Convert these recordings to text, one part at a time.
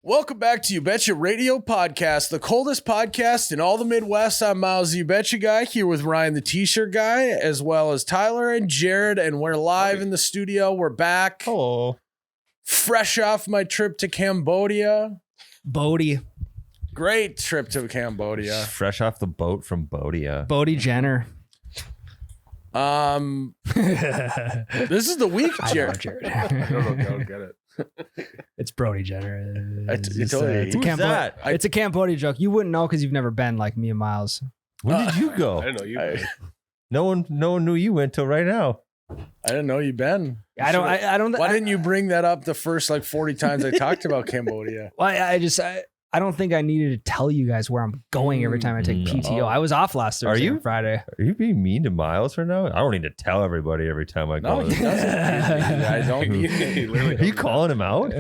Welcome back to You Betcha Radio Podcast, the coldest podcast in all the Midwest. I'm Myles, the You Betcha guy, here with Ryan, the T-shirt guy, as well as Tyler and Jared, and we're live in the studio. We're back. Hello. Fresh off my trip to Cambodia. Bodie. Great trip to Cambodia. Fresh off the boat from Bodia. Bodie Jenner. This is the week, Jared. I don't get it. It's Brody Jenner. It's a Cambodia joke. You wouldn't know because you've never been like me and Myles. When did you go? I didn't know you. No one knew you went till right now. I didn't know you'd been. I don't. Why didn't you bring that up the first 40 times I talked about Cambodia? Well, I don't think I needed to tell you guys where I'm going every time I take PTO. I was off last Thursday and Friday. Are you being mean to Myles right now? I don't need to tell everybody every time I go. No, he doesn't. I don't need Are you calling him out?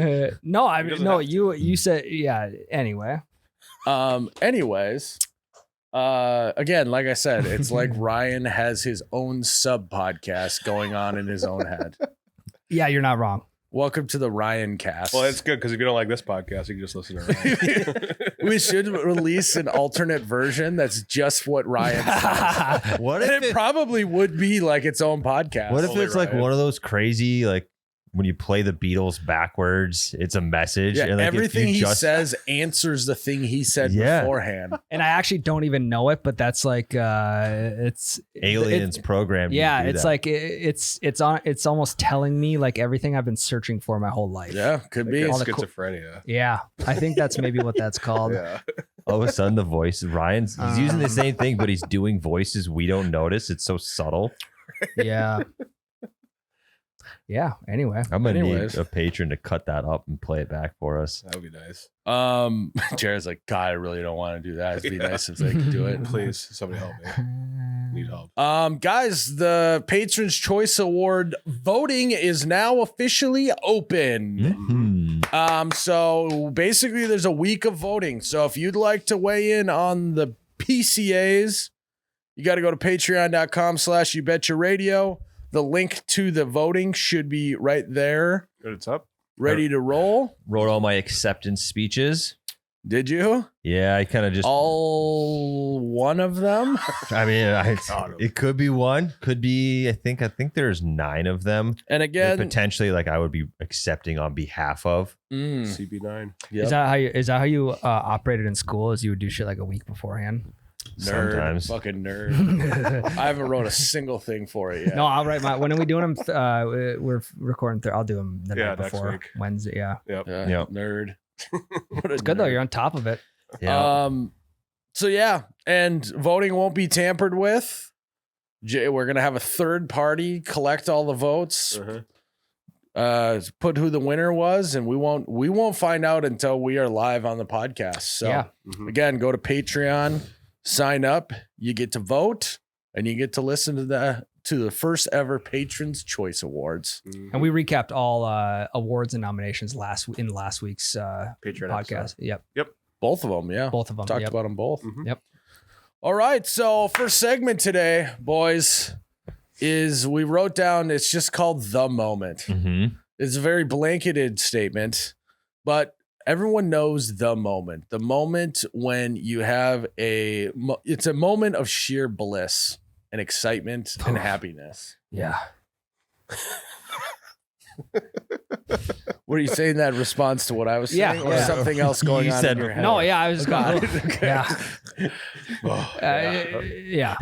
No. You said Anyway. Anyways, again, like I said, it's like Ryan has his own sub podcast going on in his own head. Yeah, you're not wrong. Welcome to the Ryan cast. Well, it's good because if you don't like this podcast, you can just listen to Ryan. We should release an alternate version that's just what Ryan says. What And if it probably would be like its own podcast. What if Totally it's like Ryan. one of those crazy when you play the Beatles backwards, it's a message. Yeah, and everything he says answers the thing he said beforehand. And I actually don't even know it, but that's it's aliens programmed. Yeah, you to do it's that. it's almost telling me like everything I've been searching for my whole life. Yeah, could be. It's all the schizophrenia. Yeah, I think that's maybe what that's called. Yeah. All of a sudden the voice, he's using the same thing, but he's doing voices we don't notice. It's so subtle. Yeah. Yeah. Anyway. I'm gonna Anyways. need a patron to cut that up and play it back for us. That would be nice. Jared's like, God, I really don't want to do that. It'd be nice if they could do it. Please, somebody help me. Need help. Guys, the Patrons Choice Award voting is now officially open. Mhm. So basically there's a week of voting. So if you'd like to weigh in on the PCAs, you got to go to patreon.com/YouBetchaRadio. The link to the voting should be right there, Good, it's up. ready to roll. Wrote all my acceptance speeches. Did you? Yeah, I kind of just. All one of them? I mean, it could be one, could be. I think there's 9 of them. And That again, potentially, I would be accepting on behalf of. CB9. Yep. Is that how you operated in school? Is you would do shit like a week beforehand? Nerd, Sometimes. fucking nerd. I haven't wrote a single thing for it yet. No, I'll write when are we doing them? We're recording. I'll do them the night next before week. Wednesday. Yeah, Yep. Yeah, Yep. nerd. What a it's good though. nerd. You're on top of it. Yeah. So yeah, and voting won't be tampered with. We're gonna have a third party collect all the votes, put who the winner was, and we won't find out until we are live on the podcast. So Yeah. again, go to Patreon, sign up, you get to vote, and you get to listen to the first ever Patrons Choice Awards. And we recapped all awards and nominations last week's Patreon podcast. episode. Yep, Both of them, yeah. both of them. Talked Yep. about them both. Yep. All right, so first segment today, boys, is we wrote down, it's just called The Moment. Mhm. It's a very blanketed statement, but everyone knows the moment. The moment when you have it's a moment of sheer bliss and excitement and happiness. Yeah. Were you saying that in response to what I was saying? Yeah, Or yeah. something else going You on said in your head? No, yeah, I was just going. Okay. Yeah. Yeah.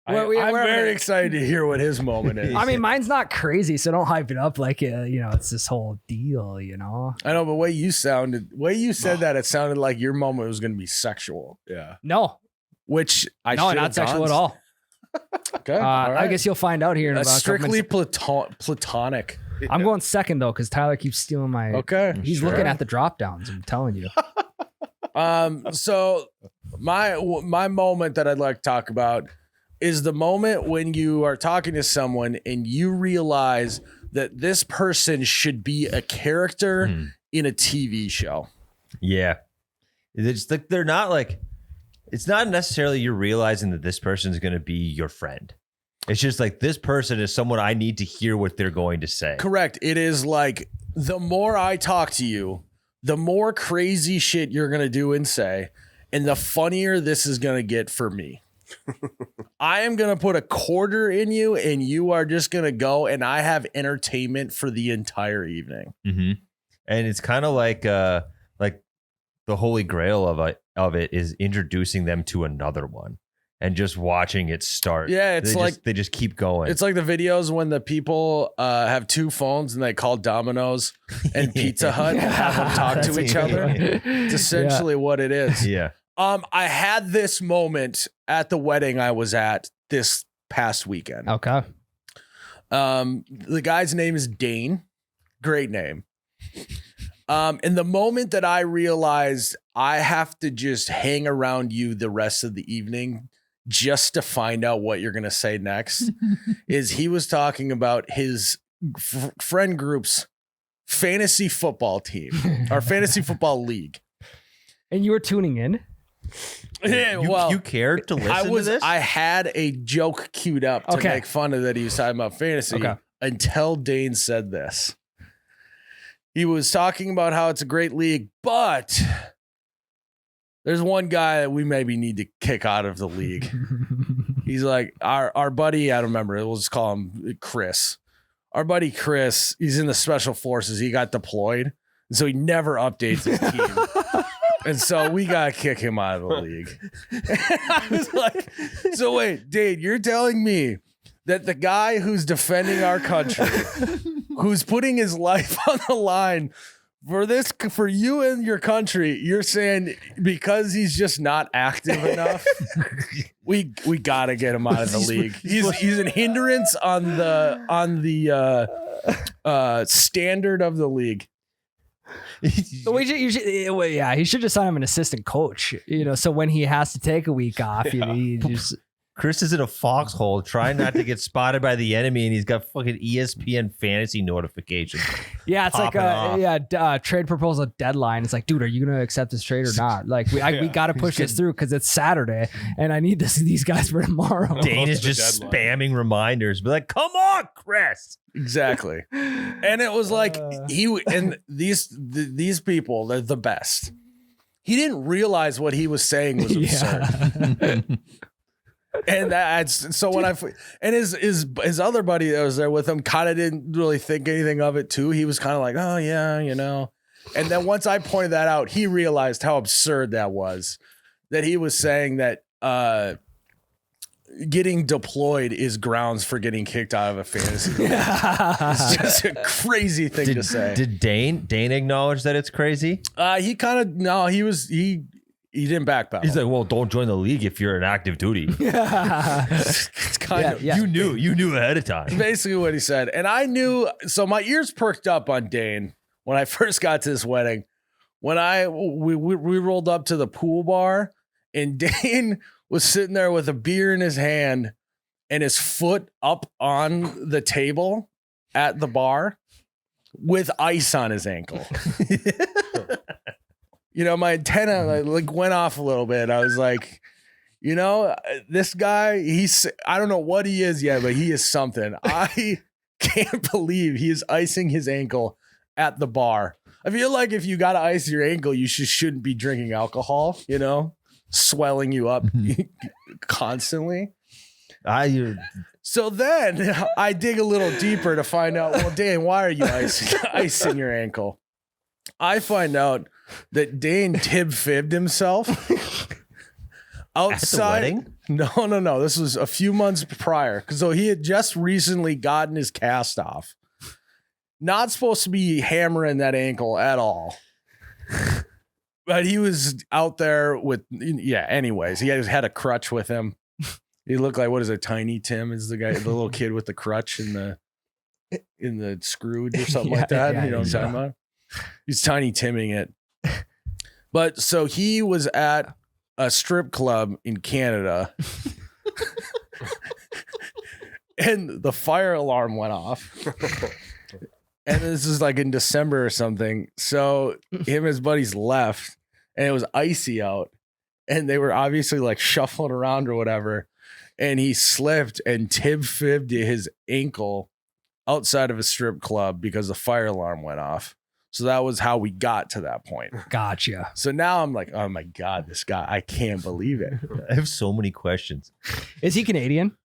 I'm very excited to hear what his moment is. I mean, mine's not crazy, so don't hype it up like it's this whole deal. I know, but the way you said that, it sounded like your moment was going to be sexual, Yeah. No, which I no, should not have sexual done. at all. Okay, all I right. guess you'll find out here in about That's a couple strictly minutes. platonic. I'm going second though, because Tyler keeps stealing my. Okay, He's sure. looking at the drop downs. I'm telling you. So my moment that I'd like to talk about is the moment when you are talking to someone and you realize that this person should be a character in a TV show. Yeah. It's like they're not like, it's not necessarily you're realizing that this person is going to be your friend. It's just like this person is someone I need to hear what they're going to say. Correct. It is like the more I talk to you, the more crazy shit you're going to do and say, and the funnier this is going to get for me. I am going to put a quarter in you and you are just going to go, and I have entertainment for the entire evening. Mm-hmm. And it's kind of like the holy grail of it is introducing them to another one and just watching it start. Yeah, it's they just keep going. It's like the videos when the people have two phones and they call Domino's and Pizza Hut and have them talk to each other. It's essentially what it is. Yeah. I had this moment at the wedding I was at this past weekend. Okay. The guy's name is Dane. Great name. And the moment that I realized I have to just hang around you the rest of the evening just to find out what you're going to say next is he was talking about his friend group's fantasy football team or fantasy football league. And you were tuning in? Yeah, you cared to listen to this? I had a joke queued up to make fun of that he was talking about fantasy until Dane said this. He was talking about how it's a great league, but there's one guy that we maybe need to kick out of the league. He's like, our buddy, I don't remember, we'll just call him Chris. Our buddy Chris, he's in the special forces. He got deployed, and so he never updates his team. And so we got to kick him out of the league. And I was like, so wait, Dave, you're telling me that the guy who's defending our country, who's putting his life on the line for you and your country, you're saying because he's just not active enough, we got to get him out of the league. He's an hindrance on the standard of the league. So he should just sign him an assistant coach, so when he has to take a week off, he just... Chris is in a foxhole trying not to get spotted by the enemy, and he's got fucking ESPN fantasy notifications. Yeah, it's like trade proposal deadline. It's like, dude, are you gonna accept this trade or not? Like, we got to push this through because it's Saturday, and I need these guys for tomorrow. Dane is just spamming reminders, be like, "Come on, Chris." Exactly, and it was like these people, they're the best. He didn't realize what he was saying was absurd. And that's so when his other buddy that was there with him kind of didn't really think anything of it too. He was kind of like, oh yeah, And then once I pointed that out, he realized how absurd that was. That he was saying that getting deployed is grounds for getting kicked out of a fantasy league. It's just a crazy thing to say. Did Dane acknowledge that it's crazy? He didn't backpedal. He's like, well, don't join the league if you're in active duty. It's kind of. You knew ahead of time. Basically what he said. And I knew, so my ears perked up on Dane when I first got to this wedding. When we rolled up to the pool bar and Dane was sitting there with a beer in his hand and his foot up on the table at the bar with ice on his ankle. My antenna went off a little bit. I was like, this guy, I don't know what he is yet, but he is something. I can't believe he is icing his ankle at the bar. I feel like if you got to ice your ankle, you shouldn't be drinking alcohol, swelling you up constantly. So then I dig a little deeper to find out, well, Dan, why are you icing your ankle? I find out that Dane fibbed himself outside. At the wedding? No. This was a few months prior. So he had just recently gotten his cast off. Not supposed to be hammering that ankle at all. But he was out there with, anyways, he had a crutch with him. He looked like, what is it? Tiny Tim is the guy, the little kid with the crutch in the Scrooge or something like that. You know what I'm talking about? He's Tiny Timming it. But so he was at a strip club in Canada and the fire alarm went off. And this is like in December or something. So him and his buddies left and it was icy out and they were obviously like shuffling around or whatever. And he slipped and fibbed his ankle outside of a strip club because the fire alarm went off. So that was how we got to that point. Gotcha. So now I'm like, oh my God, this guy, I can't believe it. I have so many questions. Is he Canadian?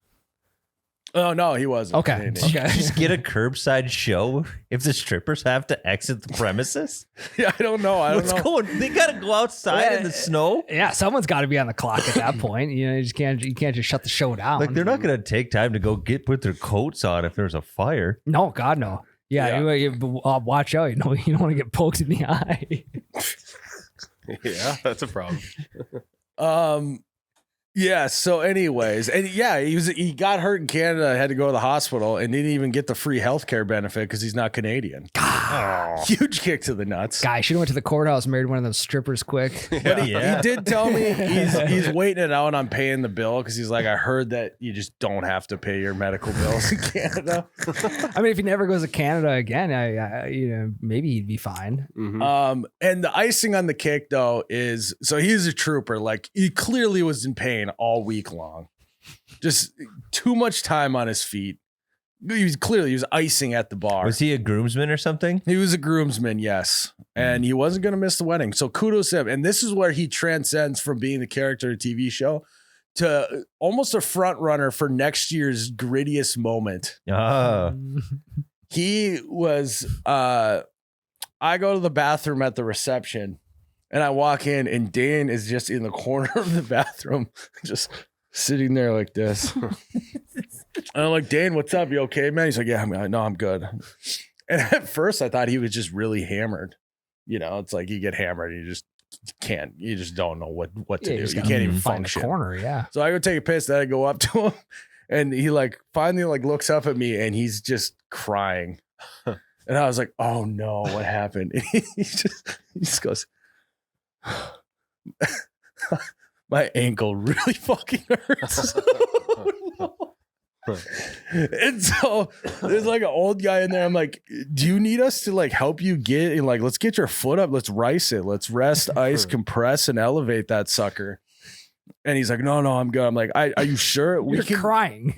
Oh, no, he wasn't. Okay. Canadian. Okay. Just get a curbside show if the strippers have to exit the premises. Yeah, I don't know. What's going? They gotta go outside in the snow. Yeah, someone's got to be on the clock at that point. You know, you can't just shut the show down. Like they're not gonna take time to go put their coats on if there's a fire. No, God, no. Yeah, watch out. You know, you don't want to get poked in the eye. Yeah, that's a problem. Yeah. So, anyways, and yeah, he got hurt in Canada, had to go to the hospital, and didn't even get the free healthcare benefit because he's not Canadian. Huge kick to the nuts. Guy should have went to the courthouse, married one of those strippers quick. But he did tell me he's waiting it out on paying the bill because he's like, I heard that you just don't have to pay your medical bills in Canada. I mean, if he never goes to Canada again, maybe he'd be fine. Mm-hmm. And the icing on the cake though is, so he's a trooper. Like he clearly was in pain all week long, just too much time on his feet. He was icing at the bar. Was he a groomsman or something? He was a groomsman, yes. And he wasn't going to miss the wedding. So kudos to him. And this is where he transcends from being the character of a TV show to almost a front runner for next year's grittiest moment. He was, I go to the bathroom at the reception and I walk in and Dane is just in the corner of the bathroom, just sitting there like this. And I'm like, Dane, what's up? You okay, man? He's like, yeah, I'm good. And at first I thought he was just really hammered. You know, it's like you get hammered and you just don't know what to do. You can't even function. Corner, yeah. So I go take a piss, then I go up to him and he like finally like looks up at me and he's just crying. And I was like, oh no, what happened? And he just goes, my ankle really fucking hurts. And so there's like an old guy in there. I'm like, do you need us to like help you get and like, let's get your foot up. Let's rice it. Let's rest, ice, compress, and elevate that sucker. And he's like, no, I'm good. I'm like, are you sure? You're crying.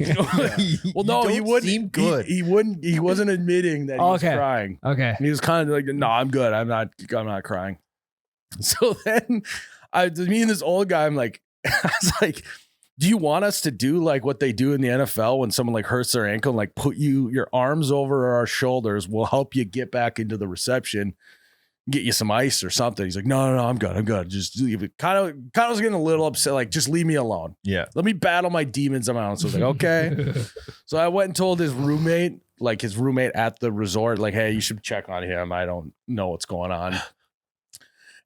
Well, no, he wouldn't seem good. He wasn't admitting that he was crying. Okay. And he was kind of like, no, I'm good. I'm not crying. So then me and this old guy, I'm like, I was like, do you want us to do like what they do in the NFL when someone like hurts their ankle and like put your arms over our shoulders? We'll help you get back into the reception, get you some ice or something. He's like, no, I'm good. Just leave it. Kind of was getting a little upset. Like, just leave me alone. Yeah. Let me battle my demons on my own. So I was like, okay. So I went and told his roommate at the resort, like, hey, you should check on him. I don't know what's going on.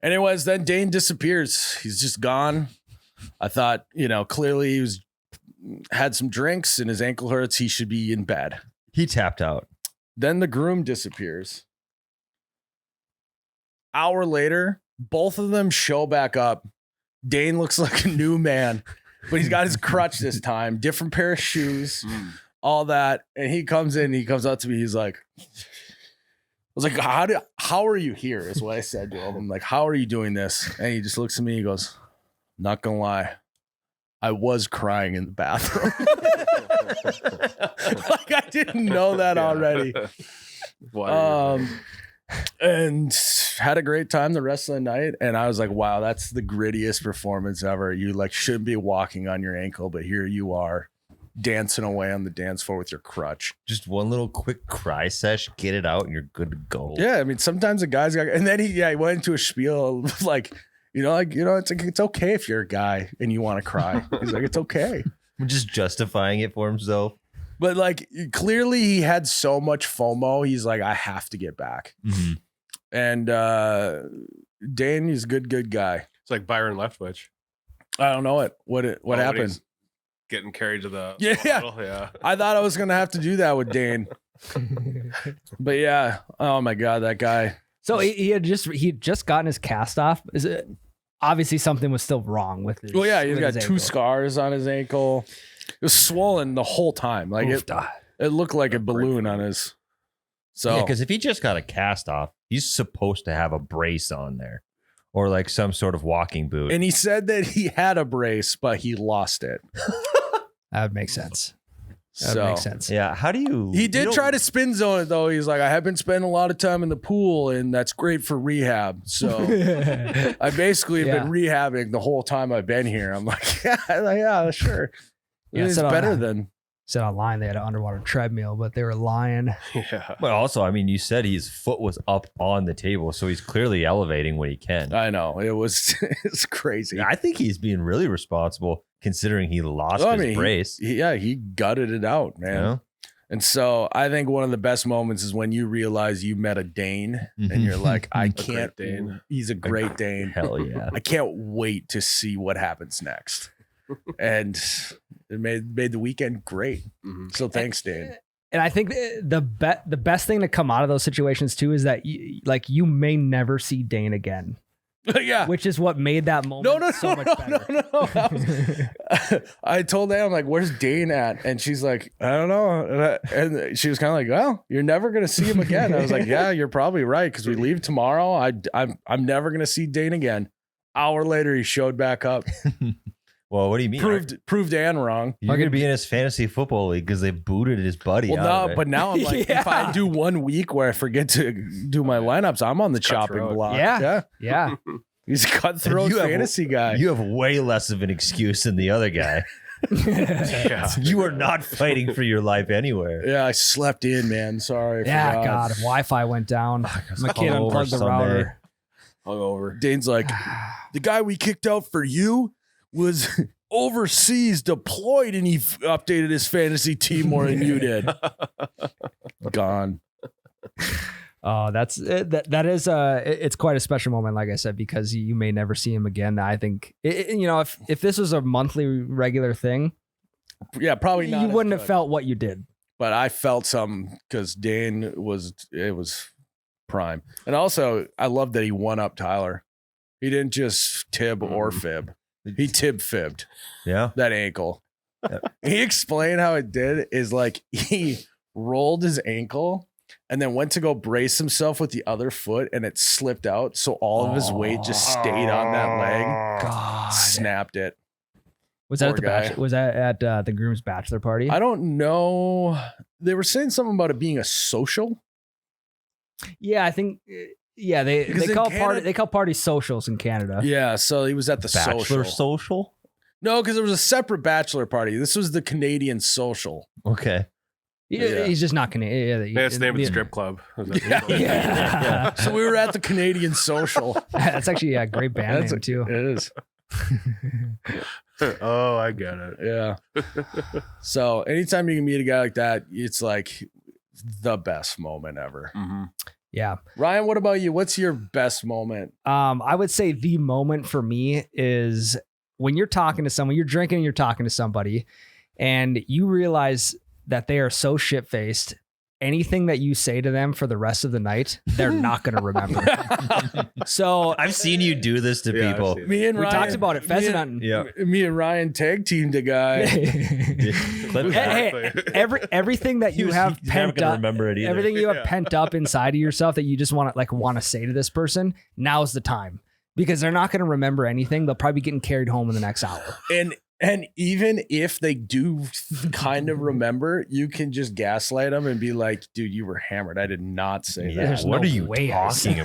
Anyways, then Dane disappears. He's just gone. I thought, clearly he had some drinks and his ankle hurts. He should be in bed. He tapped out. Then the groom disappears. Hour later, both of them show back up. Dane looks like a new man, but he's got his crutch this time, different pair of shoes, all that. And he comes up to me. He's like, I was like, how are you here? Is what I said to him. I'm like, how are you doing this? And he just looks at me. He goes, not gonna lie, I was crying in the bathroom. Like I didn't know that already. And had a great time the rest of the night. And I was like, wow, that's the grittiest performance ever. You like shouldn't be walking on your ankle, but here you are dancing away on the dance floor with your crutch. Just one little quick cry sesh, get it out, and you're good to go. Yeah, I mean, sometimes a guy's got, and then he went into a spiel of like, it's okay if you're a guy and you want to cry. He's like, it's okay. Just justifying it for himself. But like, clearly he had so much FOMO. He's like, I have to get back. Mm-hmm. And Dane, he's a good guy. It's like Byron Leftwich. I don't know it. What happened? Getting carried to the bottle. Yeah. I thought I was gonna have to do that with Dane. But yeah, oh my god, that guy. So he'd just gotten his cast off. Is it obviously something was still wrong with his? Well, yeah, he's got two ankle. Scars on his ankle. It was swollen the whole time. Like it looked like a balloon on his. So yeah, because if he just got a cast off, he's supposed to have a brace on there, or like some sort of walking boot. And he said that he had a brace, but he lost it. That would make sense. That So makes sense. Yeah. How do you? he you did don't- try to spin zone it though. He's like, I have been spending a lot of time in the pool, and that's great for rehab. So I basically have been rehabbing the whole time I've been here. I'm like, yeah, sure. Yeah, It's so, better than. Said online they had an underwater treadmill, but they were lying. Yeah. But also, I mean, you said his foot was up on the table, so he's clearly elevating when he can. I know it was. It's crazy. I think he's being really responsible considering he lost Well, I his mean, brace. he gutted it out, man. You know? And so I think one of the best moments is when you realize you met a Dane and you're like, I A can't. great Dane. He's a great Dane. Hell yeah. I can't wait to see what happens next. And it made the weekend great. Mhm. So thanks, Dane. And I think the best thing to come out of those situations too is that you may never see Dane again, Yeah. which is what made that moment so much better. I told Anne, I'm like, where's Dane at? And she's like, I don't know. And she was kind of like, well, you're never going to see him again. I was like, yeah, you're probably right. Cause we leave tomorrow. I'm never going to see Dane again. Hour later, he showed back up. Well, what do you mean? Proved Anne wrong. You're going to be in his fantasy football league because they booted his buddy Well, out now, of it. but now I'm like, if I do 1 week where I forget to do my lineups, I'm on the chopping cutthroat. block. Yeah. Yeah. He's a cutthroat You have- fantasy guy. You have way less of an excuse than the other guy. Yeah. You are not fighting for your life anywhere. Yeah, I slept in, man. Sorry. I Yeah, forgot. God, if Wi-Fi went down, my kid hungover unplugged the Sunday. router. Hungover. Dane's like, the guy we kicked out for you was overseas deployed, and he updated his fantasy team more than you did. Gone. Oh, that is it's quite a special moment, like I said, because you may never see him again. I think if this was a monthly regular thing, Yeah, probably not. you as wouldn't have good. felt what you did. But I felt some because Dane was prime, and also I love that he won up Tyler. He didn't just tib or fib. He fibbed Yeah. that ankle. He explained how it did is like he rolled his ankle and then went to go brace himself with the other foot, and it slipped out. So all of his weight just stayed on that leg. God, Snapped it. was that Poor at the guy. was that at the groom's bachelor party? I don't know. They were saying something about it being a social. Yeah, I think. Yeah, they Because in call Canada- parties socials in Canada. Yeah, so he was at the Bachelor social. social? No, because there was a separate bachelor party. This was the Canadian social. Okay. Yeah. He's just not Canadian. Yeah, it's the name of the strip club. Is that- Yeah. So we were at the Canadian social. That's actually a great band That's name too. It is. Oh, I get it. Yeah. So anytime you can meet a guy like that, it's like the best moment ever. Mm-hmm. Yeah. Ryan, what about you? What's your best moment? I would say the moment for me is when you're talking to someone, you're drinking and you're talking to somebody, and you realize that they are so shit-faced. Anything that you say to them for the rest of the night, they're not going to remember. So I've seen you do this to Yeah, I've people. seen Me and we Ryan talked about it. Pheasant hunting. Yeah. Me and Ryan tag teamed a guy. Clip that. Hey, everything that you have He's never pent gonna up, remember it either. everything you have Yeah. pent up inside of yourself that you just want to say to this person, now's the time, because they're not going to remember anything. They'll probably be getting carried home in the next hour. And even if they do kind of remember, you can just gaslight them and be like, dude, you were hammered. I did not say Yeah, that. There's what no are you way I talking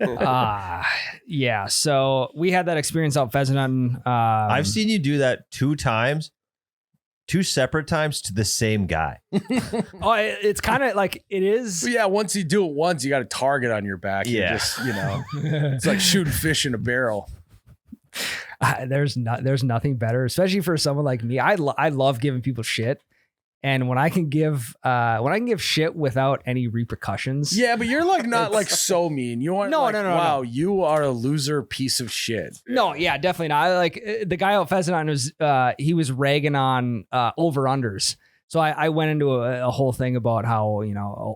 about? Yeah. So we had that experience out pheasant hunting. I've seen you do that 2 times, 2 separate times to the same guy. Oh, it's kind of like it is. But yeah, once you do it once, you got a target on your back. Yeah. You just, it's like shooting fish in a barrel. There's nothing better, especially for someone like me. I love giving people shit, and when I can give shit without any repercussions. Yeah, but you're like not like so mean. You aren't No, like, no, wow, you are a loser piece of shit. No, yeah, definitely not. Like the guy out pheasant hunting was he was ragging on over unders. So I went into a whole thing about how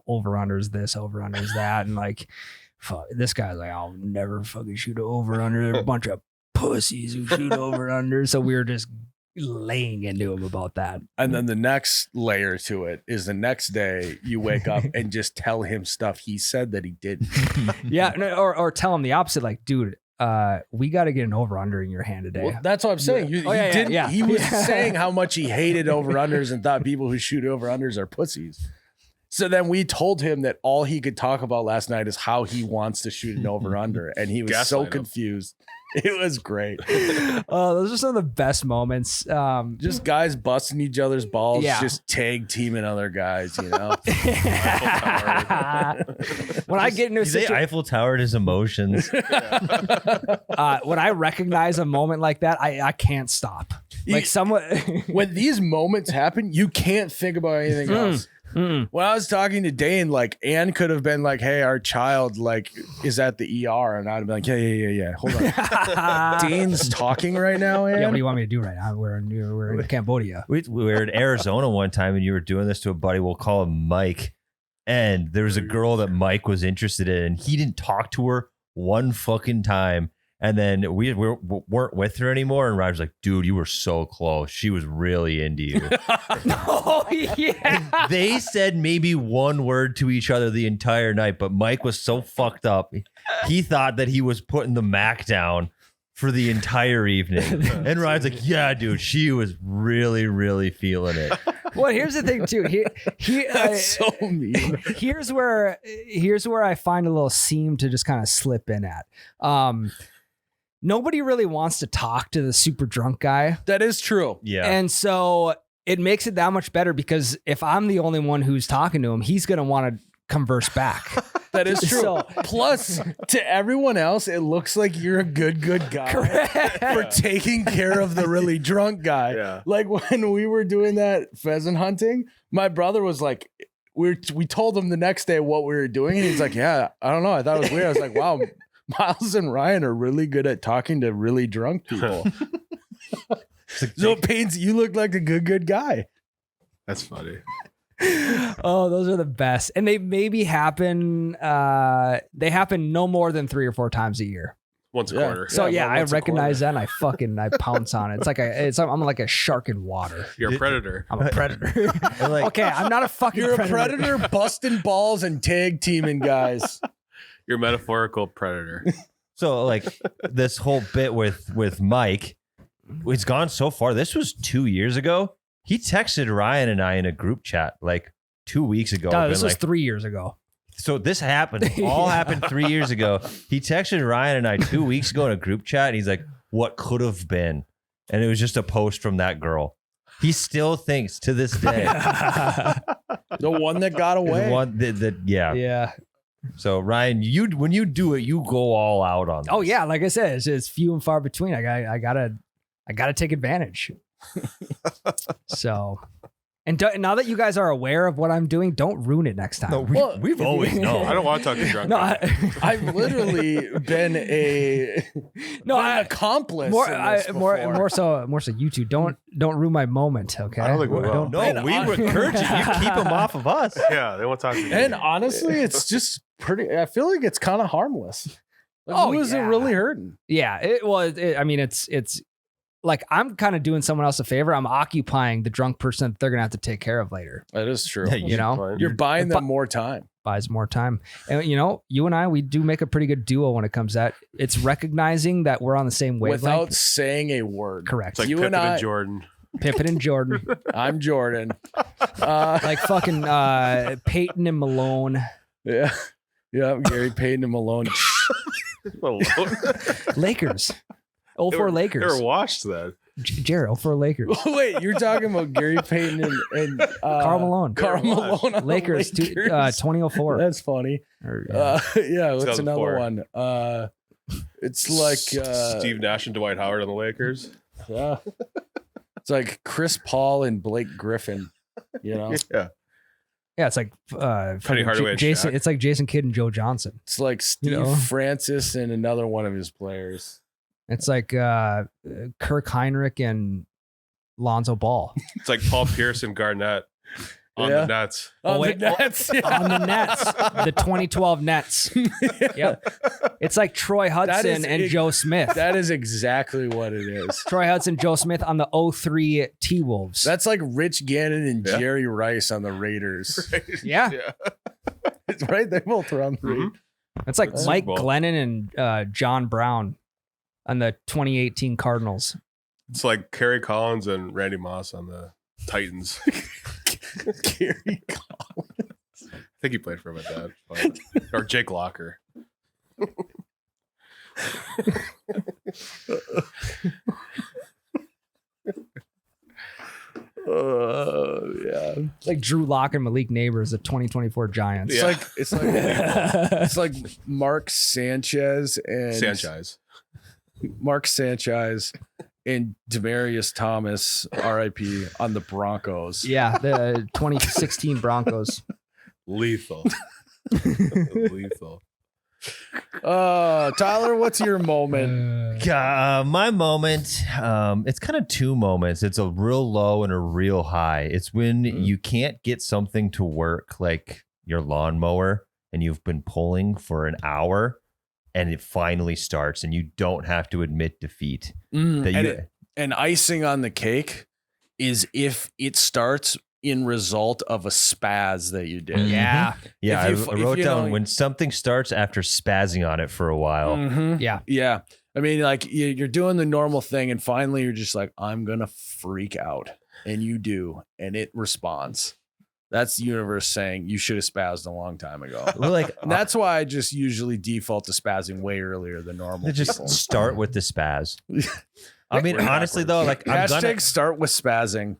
over unders this, over unders that, and like fuck, this guy's like, I'll never fucking shoot an over under. They're a bunch of pussies who shoot over under. So we were just laying into him about that. And then the next layer to it is the next day you wake up and just tell him stuff he said that he didn't. Yeah, no, or tell him the opposite. Like, dude, we got to get an over under in your hand today. Well, that's what I'm saying. He was saying how much he hated over-unders and thought people who shoot over-unders are pussies. So then we told him that all he could talk about last night is how he wants to shoot an over-under. And he was so confused. It was great. Those are some of the best moments. Just guys busting each other's balls, just tag teaming other guys, you know? When I get into a situation, Eiffel towered his emotions. When I recognize a moment like that, I can't stop. Like when these moments happen, you can't think about anything else. When I was talking to Dane, like Ann could have been like, "Hey, our child like is at the ER," and I'd be like, "Yeah. Hold on, Dane's talking right now." Ann? Yeah, what do you want me to do right now? We're in Cambodia. We were in Arizona one time, and you were doing this to a buddy. We'll call him Mike. And there was a girl that Mike was interested in, and he didn't talk to her one fucking time. And then we weren't with her anymore. And Ryan's like, dude, you were so close. She was really into you. Oh, yeah. And they said maybe one word to each other the entire night, but Mike was so fucked up. He thought that he was putting the Mac down for the entire evening. And Ryan's like, yeah, dude, she was really, really feeling it. Well, here's the thing, too. That's so mean. Here's where I find a little seam to just kind of slip in at. Nobody really wants to talk to the super drunk guy. That is true. Yeah. And so it makes it that much better because if I'm the only one who's talking to him, he's going to want to converse back. That is true. So, plus, to everyone else, it looks like you're a good guy for taking care of the really drunk guy. Yeah. Like when we were doing that pheasant hunting, my brother was like, we told him the next day what we were doing, and he's like, yeah, I don't know. I thought it was weird. I was like, wow, Myles and Ryan are really good at talking to really drunk people. So it paints, you look like a good guy. That's funny. Oh, those are the best. And they maybe happen, they happen no more than 3 or 4 times a year. Once a quarter. So I recognize that and I pounce on it. It's I'm like a shark in water. You're a predator. I'm a predator. Okay, I'm not a fucking You're predator. a predator busting balls and tag teaming guys. You're a metaphorical predator. So like this whole bit with Mike, it's gone so far. This was 2 years ago. He texted Ryan and I in a group chat like 2 weeks ago. No, this was 3 years ago. So this happened. All happened 3 years ago. He texted Ryan and I 2 weeks ago in a group chat. And he's like, what could have been? And it was just a post from that girl. He still thinks to this day. The one that got away. The one that Yeah. So Ryan, when you do it, you go all out on this. Oh yeah, like I said, it's few and far between. I gotta take advantage. So, and now that you guys are aware of what I'm doing, don't ruin it next time. No, we've always known. I don't want to talk to drunk. No, I've literally been an accomplice. More so you two. Don't ruin my moment. Okay. I don't think we will. No, we encourage you. You keep them off of us. Yeah, they won't talk to you. And honestly, it's just pretty. I feel like it's kind of harmless. Like, Oh, who is it yeah. really hurting? Yeah. I mean, it's like I'm kind of doing someone else a favor. I'm occupying the drunk person that they're gonna have to take care of later. That is true. Yeah, You know, You're buying them more time. buys more time. And you and I, we do make a pretty good duo when it comes to that. It's recognizing that we're on the same wavelength. Without saying a word. Correct. It's like You Pippen and I- and Jordan. Pippen and Jordan, I'm Jordan. like fucking Peyton and Malone. Yeah. Gary Payton and Malone. Lakers. 04 Never Lakers. watched that. Jared, 04 Lakers. Wait, you're talking about Gary Payton and Carl Malone. Carl Malone on Lakers, the Lakers. 2004. That's funny. Or, Yeah, what's 2004. another one? It's like Steve Nash and Dwight Howard on the Lakers. Yeah. It's like Chris Paul and Blake Griffin. You know, Yeah. yeah, it's like Penny Hardaway and Jason. Shaq. It's like Jason Kidd and Joe Johnson. it's like Steve know? Francis and another one of his players. It's like Kirk Heinrich and Lonzo Ball It's like Paul Pierce and Garnett on Yeah. the Nets. Oh, On wait, the Nets. on the Nets, the 2012 Nets. Yep, it's like Troy Hudson and Joe Smith. That is exactly what it is. Troy Hudson, Joe Smith on the 03 T-Wolves. That's like Rich Gannon and Yeah. Jerry Rice on the Raiders. yeah. It's right. They both were on the Raiders. It's like Super Mike Bowl. Glennon and John Brown on the 2018 Cardinals. It's like Kerry Collins and Randy Moss on the Titans. Gary. I think he played for him at that. Or Jake Locker. Yeah. It's like Drew Lock and Malik Neighbors, the 2024 Giants. Yeah. It's like Mark Sanchez and Mark Sanchez and Demaryius Thomas, R.I.P. on the Broncos. Yeah, the 2016 Broncos. Lethal. Lethal. Tyler, what's your moment? My moment, it's kind of two moments. It's a real low and a real high. It's when you can't get something to work, like your lawnmower, and you've been pulling for an hour and it finally starts and you don't have to admit defeat. And icing on the cake is if it starts in result of a spaz that you did. Yeah. Yeah, If I wrote down when something starts after spazzing on it for a while. Yeah. Yeah. I mean, like you're doing the normal thing and finally you're just like, I'm going to freak out. And you do. And it responds. That's the universe saying you should have spazzed a long time ago. Well, like And that's why I just usually default to spazzing way earlier than normal. just people. start with the spaz. I mean, honestly though, like Hashtag start with spazzing.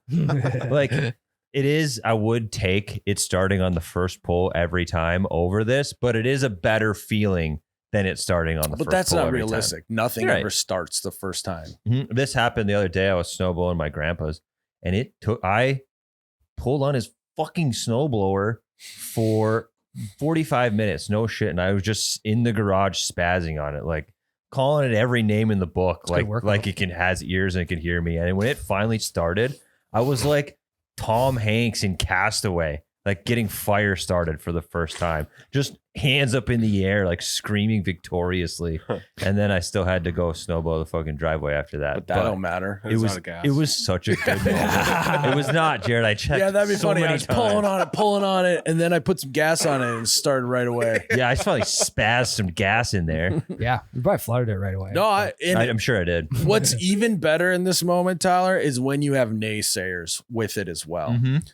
like it is, I would take it starting on the first pull every time over this, but it is a better feeling than it starting on the first But that's pull not every realistic. Nothing You're right. ever starts the first time. time. This happened the other day. I was snowblowing my grandpa's and I pulled on his fucking snowblower for 45 minutes. No shit. And I was just in the garage spazzing on it, like calling it every name in the book, It's good workout. like it can has ears and it can hear me. And when it finally started, I was like Tom Hanks in Castaway, like getting fire started for the first time, just hands up in the air, like screaming victoriously. And then I still had to go snowblow the fucking driveway after that. But that don't matter. It was, out of gas. it was such a good moment. It was not, Jared. I checked. Yeah, that'd be so funny. I many was times. pulling on it, and then I put some gas on it and started right away. Yeah, I probably spazzed some gas in there. Yeah. You probably flooded it right away. No, I'm sure I did. what's even better in this moment, Tyler, is when you have naysayers with it as well. Mhm.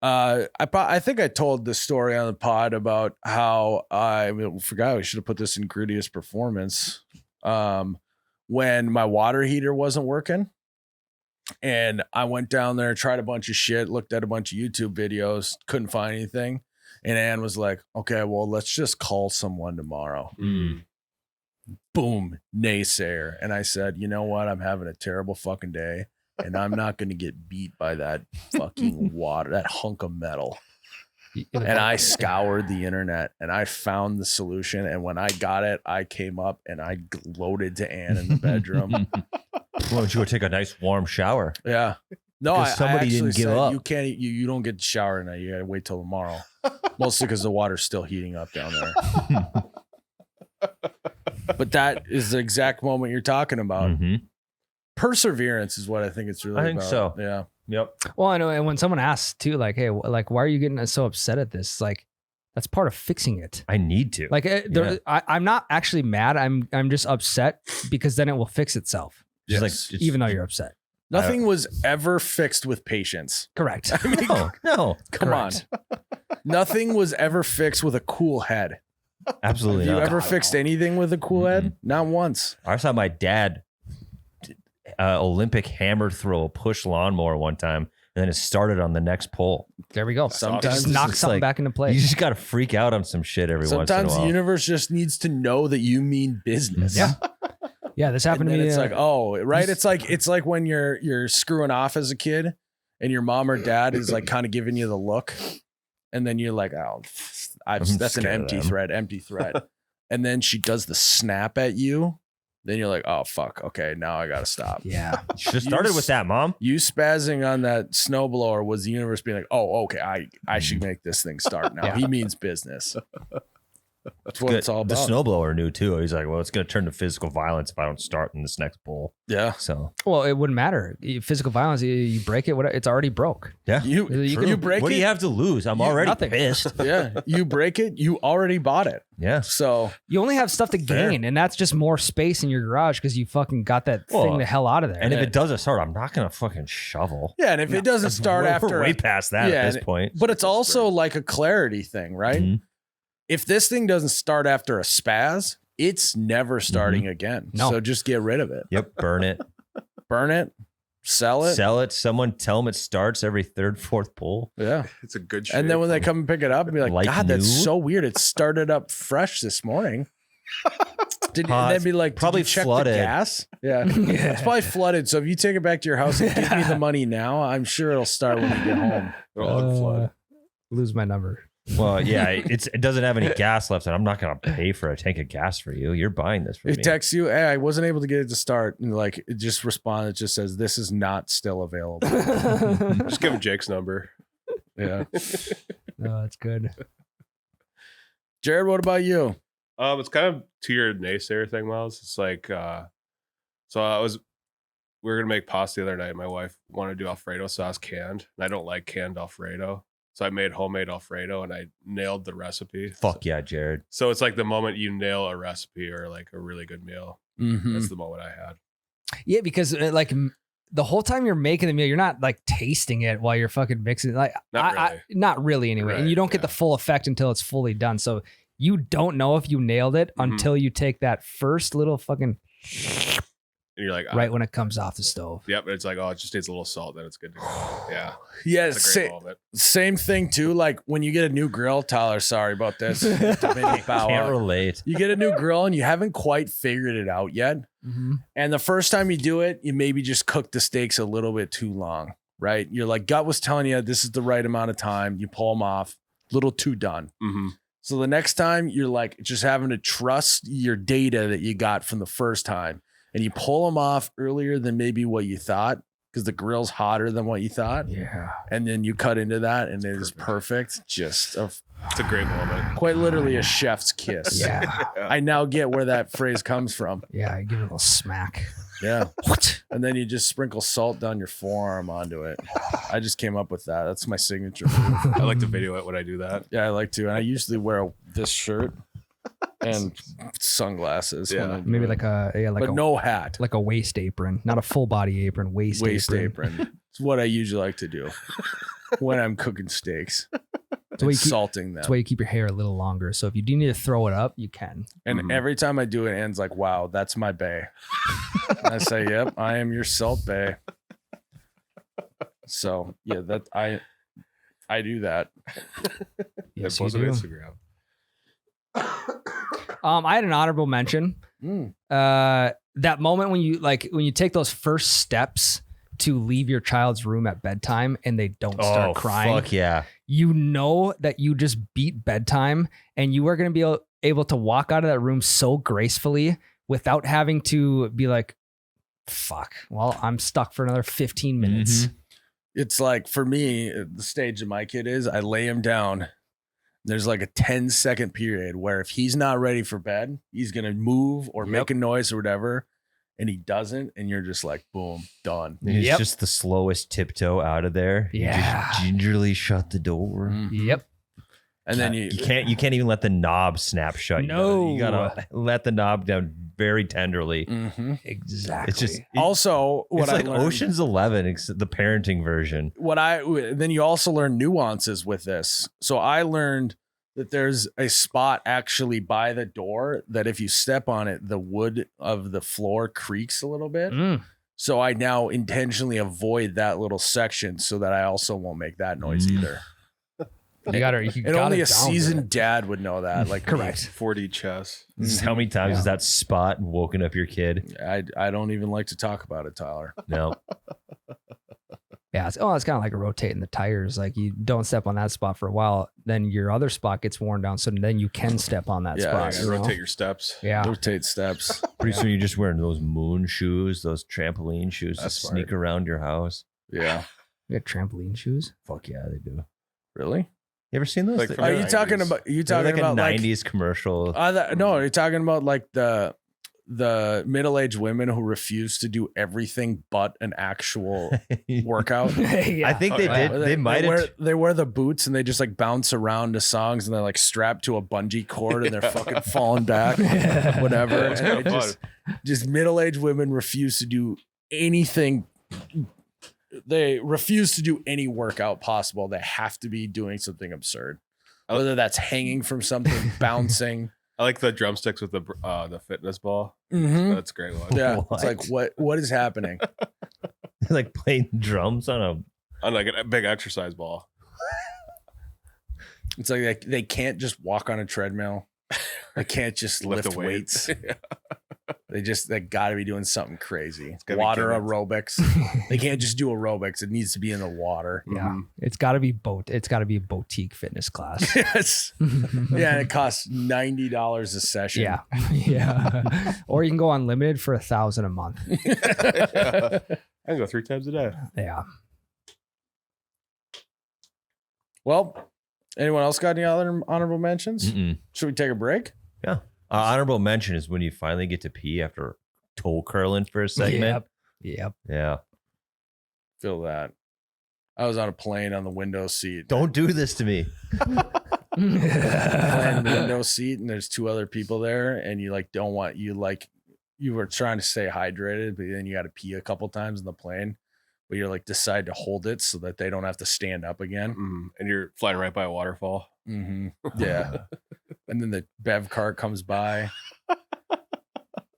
I think I told the story on the pod about how I forgot we should have put this in Grittiest Performance. When my water heater wasn't working, and I went down there, tried a bunch of shit, looked at a bunch of YouTube videos, couldn't find anything, and Ann was like, "Okay, well, let's just call someone tomorrow." Boom, naysayer, and I said, "You know what? I'm having a terrible fucking day." And I'm not going to get beat by that fucking water, that hunk of metal. And I scoured the internet and I found the solution. And when I got it, I came up and I gloated to Ann in the bedroom. Why don't you go take a nice warm shower? Yeah. No, Because somebody I actually didn't give said, up. You can't, you don't get to shower tonight. You got to wait till tomorrow. Mostly because the water's still heating up down there. But that is the exact moment you're talking about. Mhm. Perseverance is what I think it's really I think about. so. Yeah. Yep. Well, I know. And when someone asks too, like, hey, like, why are you getting so upset at this? Like, that's part of fixing it. I need to. Like, I'm not actually mad. I'm just upset because then it will fix itself, Just like, Yes. it's- even though you're upset. Nothing was ever fixed with patience. Correct. I mean, no, come correct. on. Nothing was ever fixed with a cool head. absolutely Have you not. ever fixed anything with a cool head? Not once. I saw my dad Olympic hammer throw a push lawnmower one time, and then it started on the next pole. There we go. Sometimes Just it's knock just something like- back into You place. just got to freak out on some shit every once in a Sometimes the while. universe just needs to know that you mean business. Yeah. Yeah, this happened And to then me. it's like, oh, right. It's like when you're screwing off as a kid and your mom or dad is like kind of giving you the look. And then you're like, oh, I'm that's an scared of empty threat. And then she does the snap at you. Then you're like, oh, fuck. Okay, now I got to stop. yeah. You should have started with that, Mom. You spazzing on that snowblower was the universe being like, oh, okay, I should make this thing start now. Yeah. He means business. That's what it's all The about. snowblower knew too. He's like, well, it's going to turn to physical violence if I don't start in this next bowl. Yeah. So Well, it wouldn't matter. Physical violence, you break it, it's already broke. yeah, You break what it. do you have to lose? I'm already nothing. pissed. Yeah. You break it. You already bought it. Yeah. So You only have stuff to Fair. gain, and that's just more space in your garage because you fucking got that Well, thing the hell out of there. And if it doesn't start, I'm not going to fucking shovel. yeah, and if it doesn't start we're after, way past that Yeah, at this and- point. but it's also like a clarity thing, right? Mhm. If this thing doesn't start after a spaz, it's never starting again. No. So just get rid of it. Yep, burn it, Burn it. Sell it. sell it. Someone tell them it starts every third, fourth pull. Yeah. It's a good shape. And then when they come and pick it up and be like, Like God, that's new? so weird. It started up fresh this morning. And Hot. then be like, Probably did you check flooded. the gas? Yeah. It's probably flooded. So if you take it back to your house and give me the money now, I'm sure it'll start when you get home. It'll unflood. Lose my number. Well, yeah, it doesn't have any gas left, and I'm not going to pay for a tank of gas for you. You're buying this for It me. texts you, hey, I wasn't able to get it to start. And like, it just responds, it just says, this is not still available. Just give him Jake's number. Yeah. No, that's good. Jared, what about you? It's kind of to your naysayer thing, Myles. It's like, we were gonna make pasta the other night. My wife wanted to do Alfredo sauce canned, and I don't like canned Alfredo, so I made homemade Alfredo, and I nailed the recipe. Fuck yeah, Jared. So it's like the moment you nail a recipe or like a really good meal. Mm-hmm. That's the moment I had. Yeah, because the whole time you're making the meal, you're not like tasting it while you're fucking mixing it. Like not really anyway. And Right, you don't get yeah. the full effect until it's fully done. So you don't know if you nailed it Mhm. until you take that first little fucking And you're like, right when it comes off the stove. Yep. It's like, oh, it just needs a little salt, then it's good to go. Yeah. Yeah, It's a great moment. same thing too. Like when you get a new grill, Tyler, sorry about this. Mini bow Can't out. relate. You get a new grill and you haven't quite figured it out yet. Mm-hmm. And the first time you do it, you maybe just cook the steaks a little bit too long, right? You're like, gut was telling you this is the right amount of time. You pull them off, a little too done. Mm-hmm. So the next time you're like just having to trust your data that you got from the first time, and you pull them off earlier than maybe what you thought because the grill's hotter than what you thought. Yeah. And then you cut into that and it is perfect. Just It's a great moment. quite literally a chef's kiss. Yeah. I now get where that phrase comes from. Yeah. Give it a little smack. Yeah. What? And then you just sprinkle salt down your forearm onto it. I just came up with that. That's my signature move. I like to video it when I do that. Yeah, I like to. And I usually wear this shirt and sunglasses. when Yeah. I do Maybe it. like but no hat. like a waist apron, not a full body apron, waist apron. It's what I usually like to do when I'm cooking steaks. So And you keep- salting them. That's why you keep your hair a little longer. So if you do need to throw it up, you can. And Mhm. every time I do it, Ann's like, wow, that's my bae. And I say, yep, I am your salt bae. So yeah, that I do that. Yes, Post you on do. Instagram. I had an honorable mention. That moment when you take those first steps to leave your child's room at bedtime and they don't start crying. Fuck yeah. You know that you just beat bedtime and you are going to be able to walk out of that room so gracefully without having to be like, fuck, well, I'm stuck for another 15 minutes. It's like for me, the stage of my kid is I lay him down. There's like a 10-second period where if he's not ready for bed, he's going to move or make a noise or whatever. And he doesn't. And you're just like, boom, done. He's Yep. just the slowest tiptoe out of there. You Yeah. just gingerly shut the door. Yep. And then you can't even let the knob snap shut. No. You gotta let the knob down very tenderly. Mhm. Exactly. It's just Also, what it's I like learned, Ocean's 11, except the parenting version. then you also learn nuances with this. So I learned that there's a spot actually by the door that if you step on it, the wood of the floor creaks a little bit. So I now intentionally avoid that little section so that I also won't make that noise either. You got to. And only a seasoned dad would know that. Like Correct. 4D chess. How many times has that spot woken up your kid? I don't even like to talk about it, Tyler. No. Yeah. It's kind of like rotating the tires. Like you don't step on that spot for a while, then your other spot gets worn down. So then you can step on that Yeah, spot. yeah, you know? Rotate your steps. Yeah. Rotate steps. Pretty soon you're just wearing those moon shoes, those trampoline shoes That's to smart. sneak around your house. Yeah. You got trampoline shoes. Fuck yeah, they do. Really? You ever seen those? Like They're from Are the you 90s. talking about? like about a 90s commercial. no, you're talking about like the middle-aged women who refuse to do everything but an actual workout. Yeah. I think they Oh, yeah. did. They might have. They wear the boots and they just like bounce around to songs and they're like strapped to a bungee cord and they're fucking falling back, whatever. That's And kinda they just middle-aged women refuse to do anything. They refuse to do any workout possible. They have to be doing something absurd, whether that's hanging from something, bouncing. I like the drumsticks with the fitness ball. Mhm. That's a great one. Yeah, What? it's like what is happening? like playing drums on a. On like a big exercise ball. It's like they can't just walk on a treadmill. They can't just lift a weight. weights. They got to be doing something crazy. gotta be Water gimmicks. aerobics. They can't just do aerobics. It needs to be in the water. Yeah. Mhm. It's got to be It's got to be a boutique fitness class. Yes. Yeah, and it costs $90 a session. Yeah. Yeah. Or you can go unlimited for $1,000 a month. I can go 3 times a day. Yeah. Well, anyone else got any other honorable mentions? Mm-mm. Should we take a break? Honorable mention is when you finally get to pee after toe curling for a segment. Yep. Yeah. Feel that. I was on a plane on the window seat. Don't do this to me. Playing the window seat and there's 2 other people there and you like don't want you were trying to stay hydrated, but then you got to pee a couple times in the plane, but you're like decide to hold it so that they don't have to stand up again. Mhm. And you're flying right by a waterfall. Mm-hmm. Yeah. And then the bev car comes by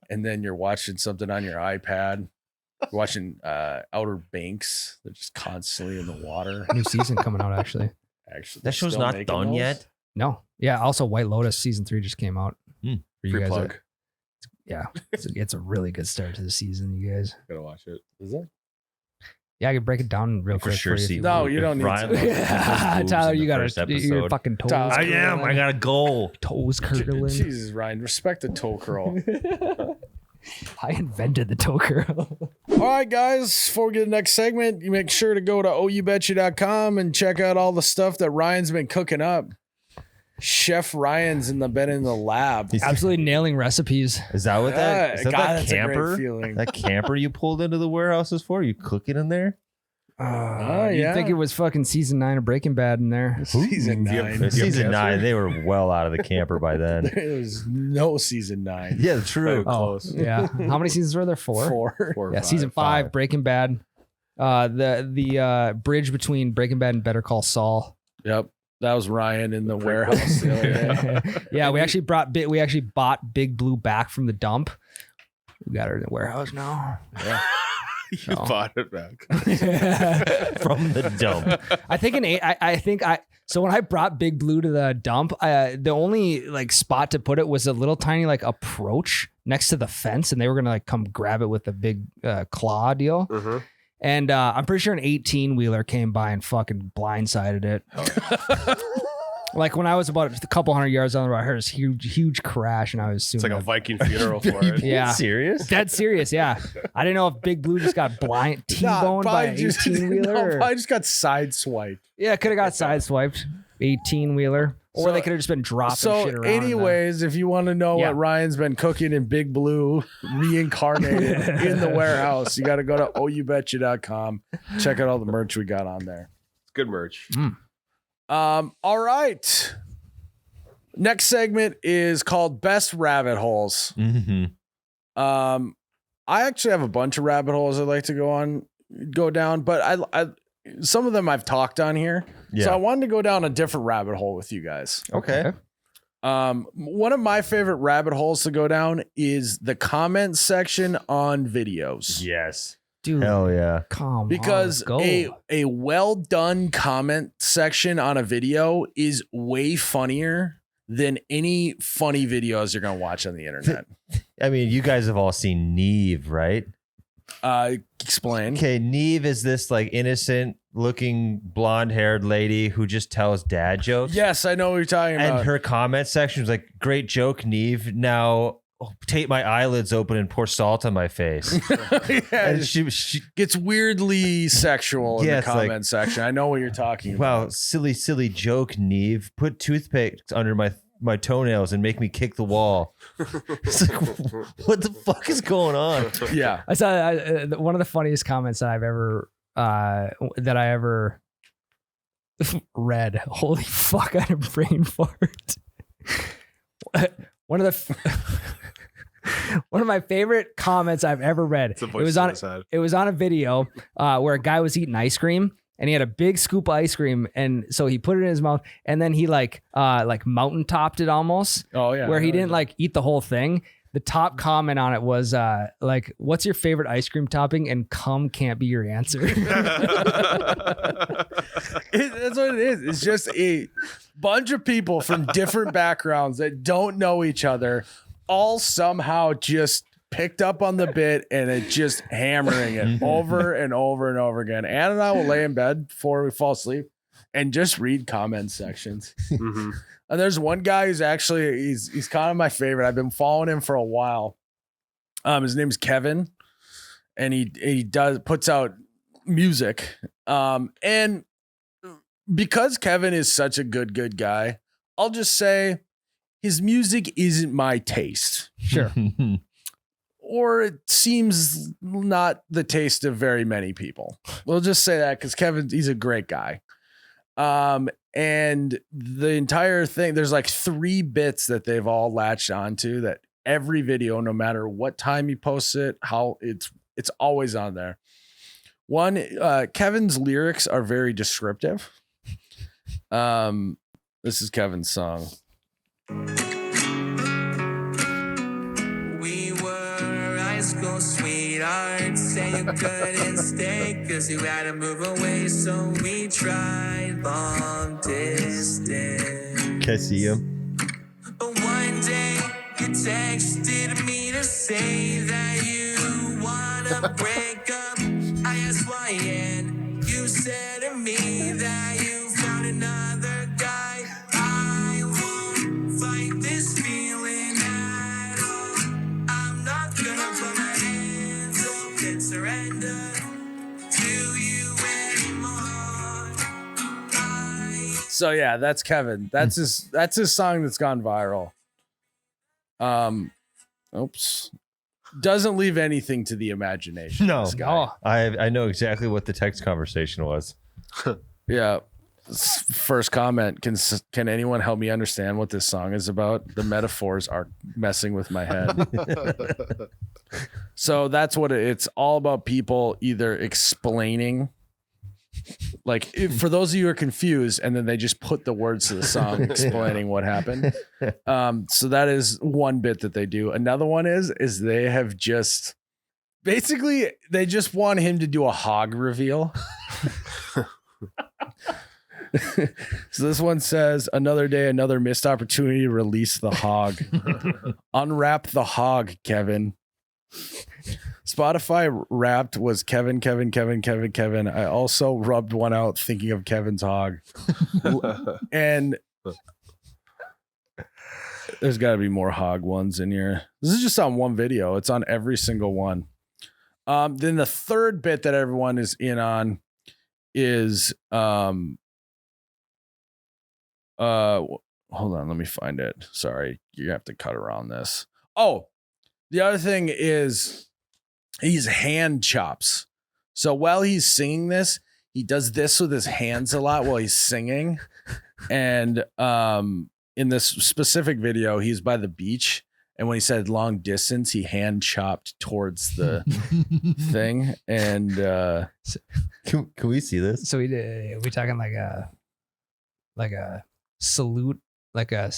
and then you're watching something on your iPad, watching Outer Banks. They're just constantly in the water. New season coming out, actually. Actually, That show's still not making done those? yet. No. Yeah. Also, White Lotus season 3 just came out. Hmm. For you Free guys. plug. Yeah. It's a really good start to the season, you guys. Gotta watch it. Is it? Yeah, I can break it down real For quick. sure. For you See, if No, if you don't need Ryan to. loves Yeah. boobs Tyler, in you the got first your episode. fucking toes. Tyler. I am. I got a goal. toes curling. Jesus, Ryan, respect the toe curl. I invented the toe curl. All right, guys, before we get to the next segment, you make sure to go to oubetcha.com and check out all the stuff that Ryan's been cooking up. Chef Ryan's been in the lab. Absolutely nailing recipes. Is that what that? Is that, God, that that's a great camper? feeling. That camper you pulled into the warehouse is for? You cooking in there? Oh, You'd yeah. think it was fucking season 9 of Breaking Bad in there. Season Do you 9. have- Season cancer? 9, they were well out of the camper by then. There was no season 9. Yeah, true. Oh, Close. yeah. How many seasons were there? 4? 4. 4 or Yeah, 5. season 5, Breaking Bad. The bridge between Breaking Bad and Better Call Saul. Yep. That was Ryan in the warehouse the other day. Yeah, we actually bought Big Blue back from the dump. We got her in the warehouse now. You bought it back. From the dump. So when I brought Big Blue to the dump, the only like spot to put it was a little tiny like approach next to the fence, and they were gonna like come grab it with a big claw deal. Mhm. And I'm pretty sure an 18-wheeler came by and fucking blindsided it. Like when I was about a couple hundred yards on the road, I heard this huge crash, and I was It's assuming like a Viking funeral for it. Yeah. Serious? dead serious. Yeah, I didn't know if Big Blue just got T-boned by an 18-wheeler. I just got sideswiped. Yeah, could have got sideswiped. 18-wheeler. Or they could have just been dropping So, shit around. anyways, if you want to know Yeah. what Ryan's been cooking in Big Blue, reincarnated in the warehouse, you got to go to oubetcha.com. Check out all the merch we got on there. It's good merch. All right. Next segment is called Best Rabbit Holes. Mm-hmm. I actually have a bunch of rabbit holes I'd like to go down, but I some of them I've talked on here. Yeah. So I wanted to go down a different rabbit hole with you guys. Okay. One of my favorite rabbit holes to go down is the comment section on videos. Yes. Dude, Hell yeah. come Because on, let's go. a well done comment section on a video is way funnier than any funny videos you're gonna watch on the internet. I mean, you guys have all seen Neve, right? Explain. Okay, Neve is this like innocent looking blonde haired lady who just tells dad jokes. Yes, I know what you're talking about. And her comment section was like, great joke, Neve. Now tape my eyelids open and pour salt on my face. Yeah, And she gets weirdly sexual in Yeah, the it's like, comment section. I know what you're talking wow, about. silly joke, Neve. Put toothpaste under my toenails and make me kick the wall. It's like, what the fuck is going on? Yeah. I saw one of the funniest comments that I ever read. Holy fuck! I had a brain fart. One of my favorite comments I've ever read. It's a It voice was on suicide. it was on a video where a guy was eating ice cream and he had a big scoop of ice cream, and so he put it in his mouth and then he like mountain topped it almost. Oh yeah. Where he didn't like eat the whole thing. The top comment on it was like, "What's your favorite ice cream topping?" And cum can't be your answer. That's what it is. It's just a bunch of people from different backgrounds that don't know each other, all somehow just picked up on the bit and it just hammering it over and over and over again. Ann and I will lay in bed before we fall asleep and just read comment sections. Mhm. And there's one guy who's actually he's kind of my favorite. I've been following him for a while. His name's Kevin, and he puts out music. And because Kevin is such a good guy, I'll just say his music isn't my taste, Sure. or it seems not the taste of very many people. We'll just say that because he's a great guy. And the entire thing, there's like 3 bits that they've all latched onto that every video, no matter what time he posts it, how it's always on there. One, Kevin's lyrics are very descriptive. This is Kevin's song. We were high school sweethearts, say you couldn't stay cause you had to move away, so we tried long distance. Can I see him? But one day you texted me to say that you wanna break up. I asked why, and you said to me that you found another guy. I won't fight this feeling at all. I'm not gonna put my hands up and surrender to you anymore. So yeah, that's Kevin. That's his song that's gone viral. Oops. Doesn't leave anything to the imagination. No. This guy. I know exactly what the text conversation was. Yeah. First comment. Can anyone help me understand what this song is about? The metaphors are messing with my head. So that's what it's all about. People either explaining, like for those of you who are confused, and then they just put the words to the song explaining what happened. So that is one bit that they do. Another one is they have just basically they just want him to do a hog reveal. So this one says, "Another day, another missed opportunity to release the hog. Unwrap the hog, Kevin." Spotify Wrapped was Kevin. I also rubbed one out thinking of Kevin's hog. And there's got to be more hog ones in here. This is just on one video. It's on every single one. Then the third bit that everyone is in on is hold on, let me find it. Sorry, you have to cut around this. Oh, the other thing is he's hand chops. So while he's singing this, he does this with his hands a lot while he's singing. And in this specific video, he's by the beach. And when he said long distance, he hand chopped towards the thing. And Can we see this? So we talking like a salute, like a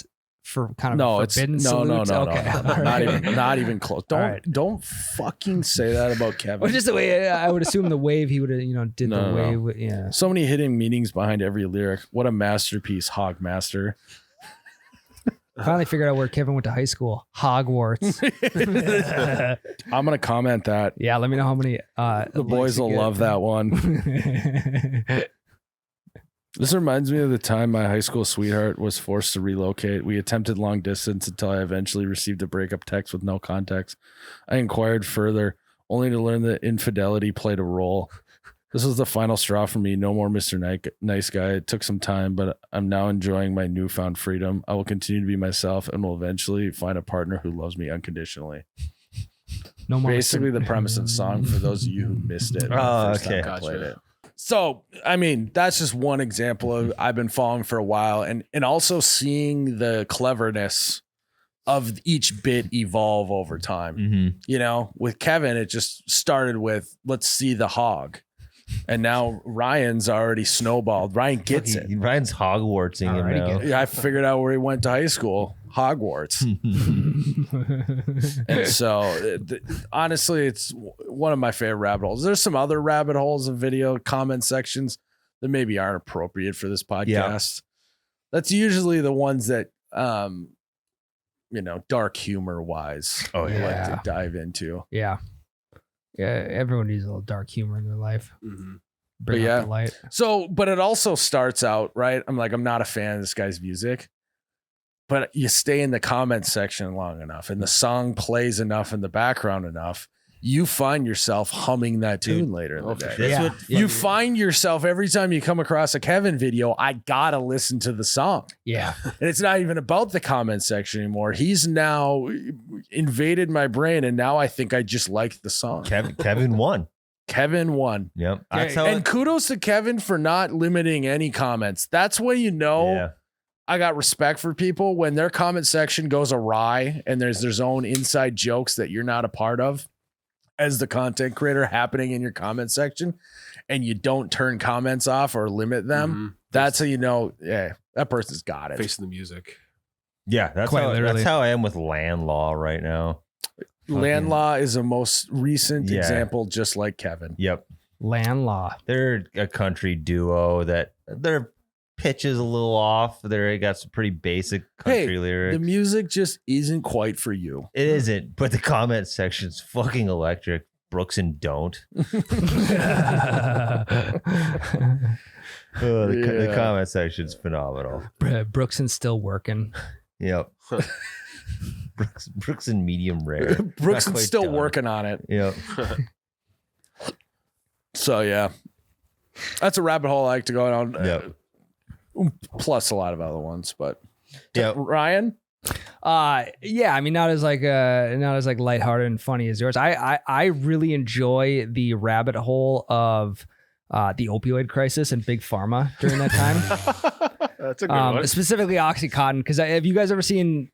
for kind of no, a it's forbidden no, salute. Okay. no. All Not right. not even close. Don't All right. don't fucking say that about Kevin. Well, just the way I would assume the wave he would have did No, the no. wave. Yeah. So many hidden meanings behind every lyric. What a masterpiece, Hog Master. Finally figured out where Kevin went to high school. Hogwarts. I'm gonna comment that. Yeah, let me know how many. The boys will love that one. This reminds me of the time my high school sweetheart was forced to relocate. We attempted long distance until I eventually received a breakup text with no context. I inquired further, only to learn that infidelity played a role. This was the final straw for me. No more Mr. Nice Guy. It took some time, but I'm now enjoying my newfound freedom. I will continue to be myself and will eventually find a partner who loves me unconditionally. No more. Basically, the premise of the song for those of you who missed it. Oh, first time okay. I played it. So, I mean, that's just one example of I've been following for a while and also seeing the cleverness of each bit evolve over time. Mm-hmm. You know, with Kevin, it just started with, let's see the hog. And now Ryan's already snowballed. Ryan gets it. Ryan's Hogwartsing him Already now. get Yeah, I figured out where he went to high school, Hogwarts. And so, honestly, it's one of my favorite rabbit holes. There's some other rabbit holes of video comment sections that maybe aren't appropriate for this podcast. That's usually the ones that, dark humor wise, Oh, we like yeah. to dive into. Yeah. Yeah. Everyone needs a little dark humor in their life. Mm-hmm. Bring But out yeah. the light. So, but it also starts out, right? I'm not a fan of this guy's music, but you stay in the comments section long enough and the song plays enough in the background enough, you find yourself humming that tune later in the day. That's Yeah. what You find yourself every time you come across a Kevin video, I gotta listen to the song. Yeah. And it's not even about the comment section anymore. He's now invaded my brain, and now I think I just like the song. Kevin won. Kevin won. Yep. That's how And kudos to Kevin for not limiting any comments. That's when you know yeah. I got respect for people when their comment section goes awry and there's their own inside jokes that you're not a part of as the content creator happening in your comment section, and you don't turn comments off or limit them. Mm-hmm. That's how you know, yeah, that person's got it. Facing the music. Yeah, that's Quite how, literally. that's how I am with land law right now. Land Law is a most recent Yeah. example, just like Kevin. Yep. Land law. They're a country duo that their pitch is a little off. They got some pretty basic country lyrics. The music just isn't quite for you. It isn't, but the comment section's fucking electric. Brooks and Don't. The Yeah. comment section's phenomenal. Brooks and still working. Yep. Brooks and medium rare. Brooks Not is quite still done. working on it. Yep. So yeah, that's a rabbit hole I like to go down. Yep. Plus a lot of other ones, but Yep. Ryan, Yeah, I mean, not as lighthearted and funny as yours. I really enjoy the rabbit hole of the opioid crisis and big pharma during that time. That's a good one. Specifically OxyContin, because have you guys ever seen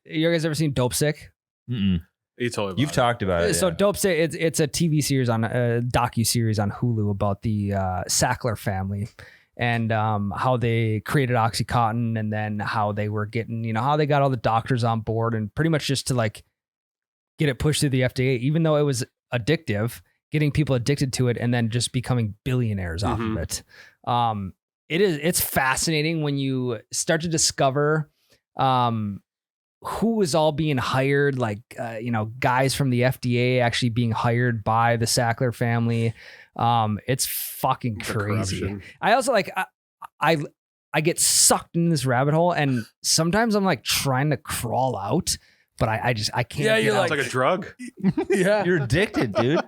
Dope Sick? Mm-mm. You told me about You've talked about it. So yeah. Dope Sick, it's a TV series on a docu-series on Hulu about the Sackler family and how they created OxyContin, and then how they were getting, how they got all the doctors on board, and pretty much just to like get it pushed through the FDA, even though it was addictive, getting people addicted to it and then just becoming billionaires off of it. It's fascinating when you start to discover who is all being hired, like, guys from the FDA actually being hired by the Sackler family. It's fucking The crazy. corruption. I also I get sucked in this rabbit hole, and sometimes I'm like trying to crawl out, but I can't. Yeah, get you're out. It's like a drug. yeah, You're addicted, dude.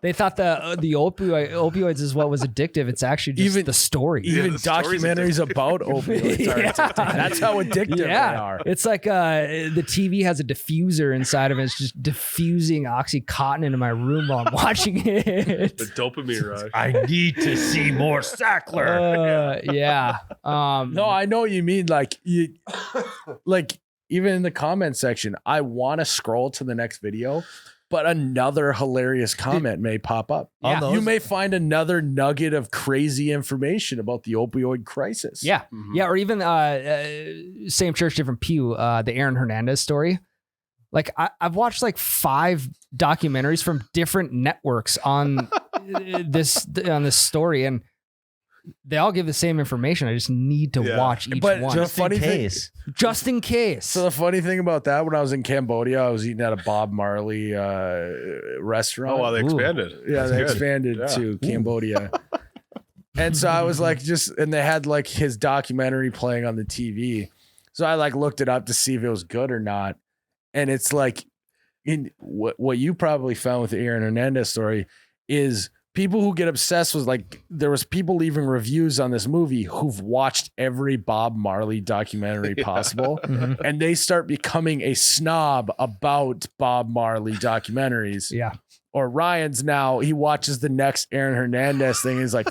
They thought the opioids is what was addictive. It's actually just Even- the story. even the story's documentaries about opioids are Yeah. addictive. That's how addictive they are. It's like the TV has a diffuser inside of it. It's just diffusing OxyContin into my room while I'm watching it. The dopamine rush. I need to see more Sackler. Yeah. No, I know what you mean. Like like even in the comment section, I want to scroll to the next video, but another hilarious comment may pop up. Yeah. On You those- may find another nugget of crazy information about the opioid crisis. Yeah. Mhm. Yeah. Or even same church, different pew, the Aaron Hernandez story. Like I've watched like 5 documentaries from different networks on this story, and they all give the same information. I just need to Yeah. watch each But one just- Just in funny thing- case. just in case. So the funny thing about that, when I was in Cambodia, I was eating at a Bob Marley restaurant. Oh, well, they Ooh. expanded. Yeah, That's they good. expanded Yeah. to Cambodia. And so I was like, and they had like his documentary playing on the TV. So I like looked it up to see if it was good or not. And it's like, in what you probably found with the Aaron Hernandez story is people who get obsessed with, like, there was people leaving reviews on this movie who've watched every Bob Marley documentary possible. And they start becoming a snob about Bob Marley documentaries. Yeah. Or Ryan's now, he watches the next Aaron Hernandez thing and he's like,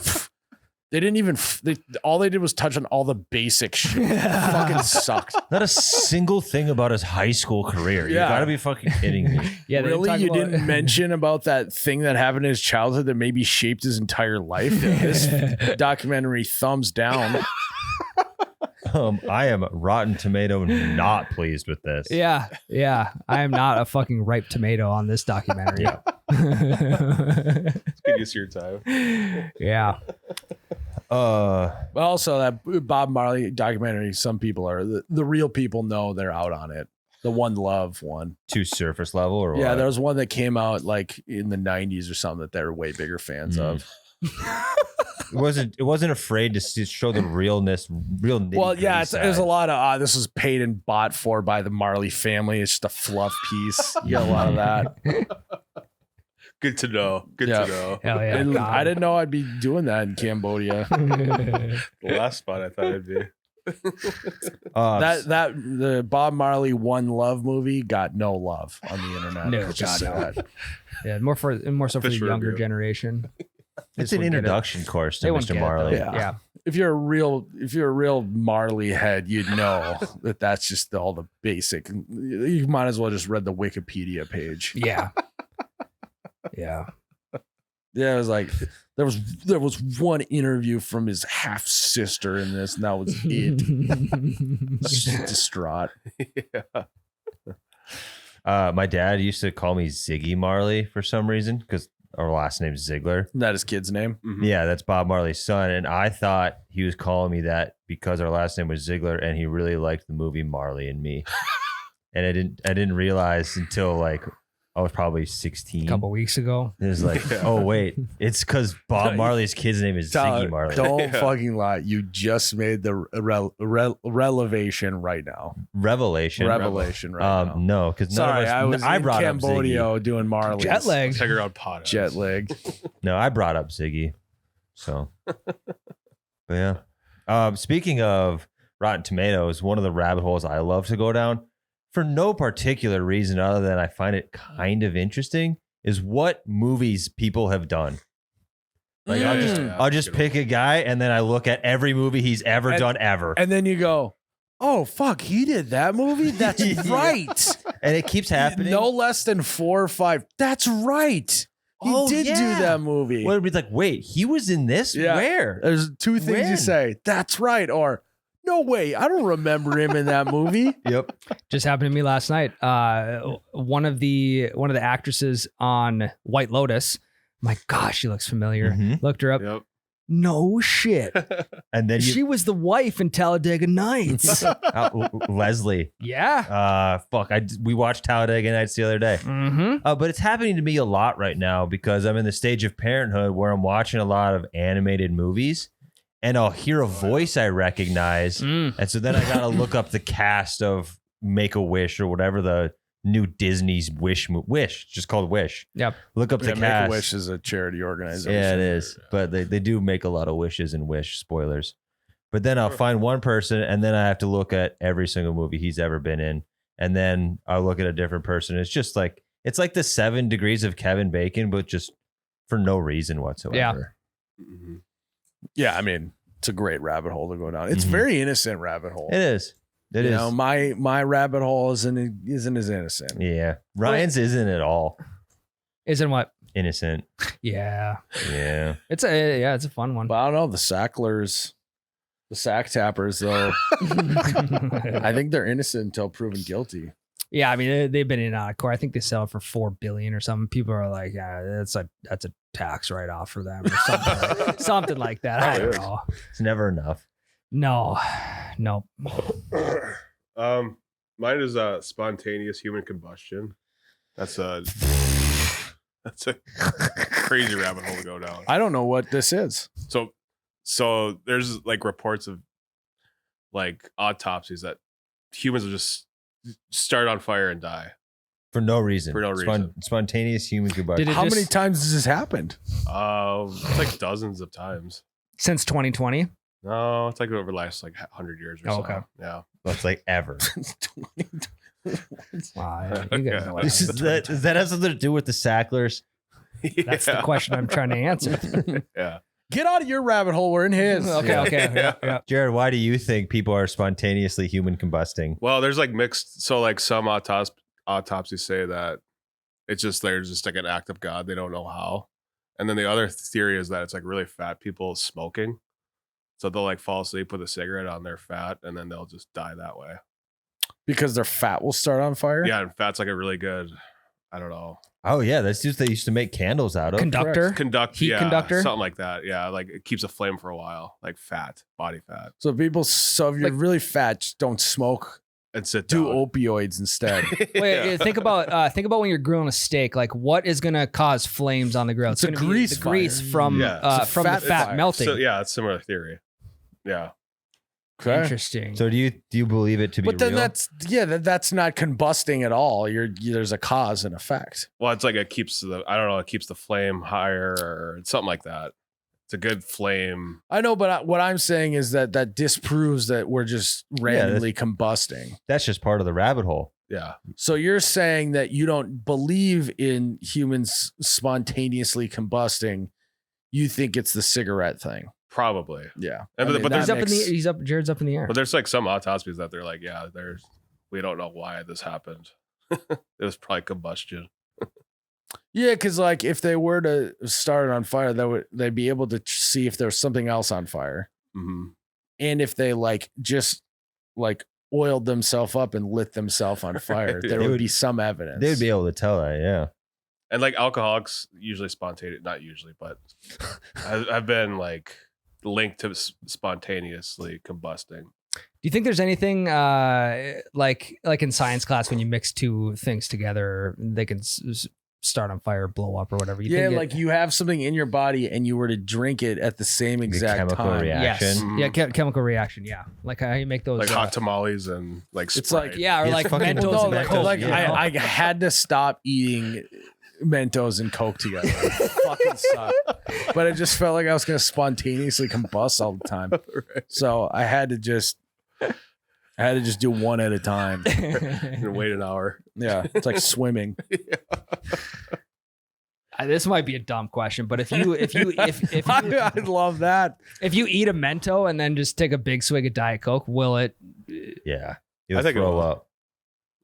they didn't even, all they did was touch on all the basic shit. Fucking sucked. Not a single thing about his high school career. You Yeah. gotta be fucking kidding me. Yeah, they Really? talk You about- didn't mention about that thing that happened in his childhood that maybe shaped his entire life? This documentary, thumbs down. I am Rotten Tomato not pleased with this. Yeah, I am not a fucking ripe tomato on this documentary. Get used to your time. Yeah. But also that Bob Marley documentary, some people are, the real people know they're out on it. The One Love one. Too surface level or Yeah, what? there was one that came out like in the 90s or something that they're way bigger fans of. It wasn't afraid to show the realness, real nitty-gritty Well, yeah, there's a side. lot of this was paid and bought for by the Marley family. It's just a fluff piece. You got a lot of that. Good to know. Good Yeah. to know. Hell yeah. And God. I didn't know I'd be doing that in Cambodia. The last spot I thought it'd be. The Bob Marley One Love movie got no love on the internet. No, Let's just God, say no. that. Yeah, more so for Fish the younger review. generation. it's They an won't get it. introduction course to They won't Mr. get it, Marley. though. Yeah. If you're a real Marley head, you'd know that that's just all the basic. You might as well just read the Wikipedia page. Yeah. Yeah. Yeah, it was like there was one interview from his half sister in this, and that was it. Just distraught. Yeah. My dad used to call me Ziggy Marley for some reason because our last name's Ziegler. Isn't that his kid's name? Mhm. Yeah, that's Bob Marley's son. And I thought he was calling me that because our last name was Ziegler and he really liked the movie Marley and Me. And I didn't realize until like I was probably 16. A couple weeks ago. It was like, Yeah. oh wait, it's because Bob Marley's kid's name is Tyler, Ziggy Marley. Don't Yeah. fucking lie. You just made the revelation right now. Revelation. Revelation right now. No, because none Sorry, of us. I was I in brought up Cambodia Ziggy. doing Marley. Jet lag. Take her out pot. Jet lag. No, I brought up Ziggy. So, but yeah. Speaking of Rotten Tomatoes, one of the rabbit holes I love to go down for no particular reason other than I find it kind of interesting is what movies people have done. Like I'll just pick a guy and then I look at every movie he's ever And- done ever. And then you go, oh, fuck, he did that movie? That's Yeah. right. And it keeps happening. No less than 4 or 5. That's right. He Oh, did yeah. do that movie. Well, it'd be like, wait, he was in this? Yeah. Where? There's two things When? you say. That's right. Or, no way. I don't remember him in that movie. Yep. Just happened to me last night. One of the actresses on White Lotus. I'm like, gosh, she looks familiar. Mhm. Looked her up. Yep. No shit. And then She was the wife in Talladega Nights. Leslie. Yeah. We watched Talladega Nights the other day. Mm-hmm. But it's happening to me a lot right now because I'm in the stage of parenthood where I'm watching a lot of animated movies and I'll hear a voice I recognize. And so then I got to look up the cast of Make-A-Wish or whatever the new Disney's Wish, just called Wish. Yep. Look up the cast. Make-A-Wish is a charity organization. Yeah, it is. But they do make a lot of wishes and Wish, spoilers. But then I'll find one person and then I have to look at every single movie he's ever been in. And then I'll look at a different person. It's just like, it's like the 7 Degrees of Kevin Bacon, but just for no reason whatsoever. Mhm. Yeah, I mean, it's a great rabbit hole to go down. It's Mhm. a very innocent rabbit hole. It is. It you is. know, my rabbit hole isn't as innocent. Yeah. Ryan's isn't at all Isn't what? innocent. Yeah. Yeah. It's a fun one. But I don't know, the Sacklers, the Sack Tappers, though, I think they're innocent until proven guilty. Yeah, I mean they've been in and out of court. I think they sell it for $4 billion or something. People are like, yeah, that's a tax write off for them or something, something like that. I don't know. It's never enough. No. Mine is spontaneous human combustion. That's a crazy rabbit hole to go down. I don't know what this is. So So there's like reports of like autopsies that humans will just start on fire and die. For no reason. For no reason. Spontaneous human combustion. Did it How just- many times has this happened? It's like dozens of times. Since 2020? No, it's like over the last like 100 years or Oh, so. okay. Yeah. That's like ever. Wow, you guys know what Does that have something to do with the Sacklers? That's the question I'm trying to answer. Yeah. Get out of your rabbit hole. We're in his. Okay. Yeah. Jared, why do you think people are spontaneously human combusting? Well, there's like mixed. So like some autopsies say that it's just there's just like an act of God. They don't know how. And then the other theory is that it's like really fat people smoking. So they'll like fall asleep with a cigarette on their fat and then they'll just die that way. Because their fat will start on fire? Yeah. And fat's like a really good, I don't know. Oh yeah, that's just they used to make candles out of. Conductor? Heat conductor? Something like that. Yeah. Like it keeps a flame for a while, like fat, body fat. So if you're really fat, just don't smoke. And sit Do down. opioids instead. Wait, think about when you're grilling a steak. Like, what is gonna cause flames on the grill? It's a gonna be grease the grease fire. from Yeah. It's a from the fat fat fire. melting. So yeah, it's similar theory. Yeah. Okay. Interesting. So do you believe it to be But then real? that's not combusting at all. There's a cause and effect. Well, it's like it keeps it keeps the flame higher or something like that. It's a good flame. I know, but what I'm saying is that disproves that we're just randomly combusting. That's just part of the rabbit hole. Yeah. So you're saying that you don't believe in humans spontaneously combusting. You think it's the cigarette thing. Probably. Yeah. And but that Jared's up in the air. But there's like some autopsies that they're like, yeah, we don't know why this happened. It was probably combustion. Yeah, because like if they were to start it on fire, they'd be able to see if there's something else on fire, Mm-hmm. and if they like just like oiled themselves up and lit themselves on fire, there They would would- be some evidence. They would be able to tell that, yeah. And like alcoholics usually spontaneous, not usually, but I've been like linked to spontaneously combusting. Do you think there's anything like in science class when you mix two things together, they can start on fire, blow up, or whatever? Yeah, like you have something in your body and you were to drink it at the same exact chemical time. reaction. yes, Mhm. yeah, chemical reaction, yeah, like how you make those. Like hot tamales and like It's Sprite. like- yeah, or It's like fucking- Mentos No, and like, Coke. like yeah. I had to stop eating Mentos and Coke together. It fucking sucked. But it just felt like I was going to spontaneously combust all the time. Right. So I had to just do one at a time. And wait an hour. Yeah, it's like swimming. This might be a dumb question, but if you I love that. if you eat a Mento and then just take a big swig of Diet Coke, will it? Yeah. You'll I think it throw will. up.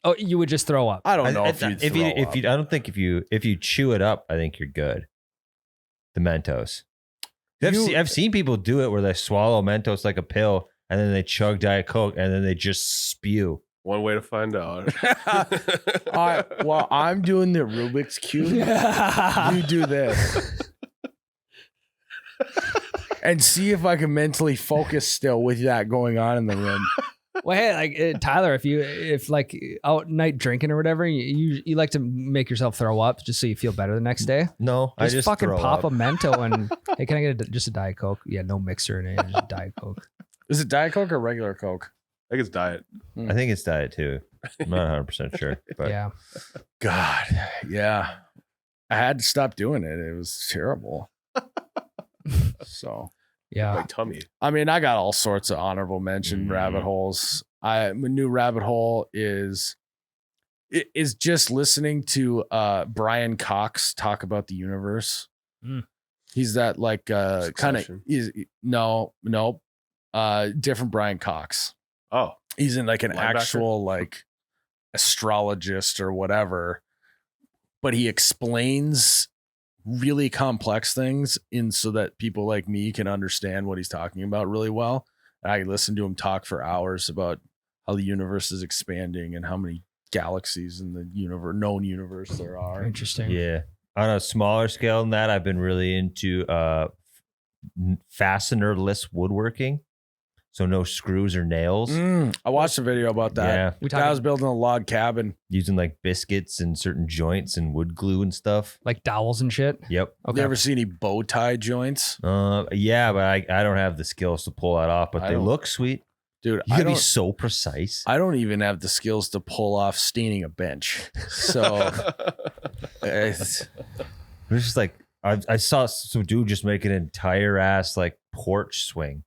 Oh, you would just throw up. I don't know I if you'd if throw you up. I don't think if you chew it up, I think you're good. The Mentos. I've seen people do it where they swallow Mentos like a pill and then they chug Diet Coke and then they just spew. One way to find out. All right, well, I'm doing the Rubik's Cube. You do this. And see if I can mentally focus still with that going on in the room. Well, hey, like Tyler, if like out night drinking or whatever, you like to make yourself throw up just so you feel better the next day. No, I just fucking throw pop up. a Mento and hey, can I get just a Diet Coke? Yeah, no mixer in it, just Diet Coke. Is it Diet Coke or regular Coke? I think it's diet. I think it's diet too. I'm not 100% sure. But Yeah, God, yeah. I had to stop doing it. It was terrible. So, yeah. My tummy. I mean, I got all sorts of honorable mention rabbit holes. My new rabbit hole is just listening to Brian Cox talk about the universe. Mm. He's that like kind of Succession. different Brian Cox. Oh, He's in like an Linebacker? actual like astrologist or whatever, but he explains really complex things in so that people like me can understand what he's talking about really well. And I listen to him talk for hours about how the universe is expanding and how many galaxies in the known universe there are. Interesting. yeah. On a smaller scale than that, I've been really into fastenerless woodworking. so no screws or nails. I watched a video about that. Yeah, We Guy was building a log cabin. using like biscuits and certain joints and wood glue and stuff. like dowels and shit. Yep. Okay. You ever see any bow tie joints? Yeah, but I don't have the skills to pull that off, but I they don't- look sweet. Dude, You I gotta be don't, so precise. I don't even have the skills to pull off staining a bench. So it's, It's just like I saw some dude just make an entire ass like porch swing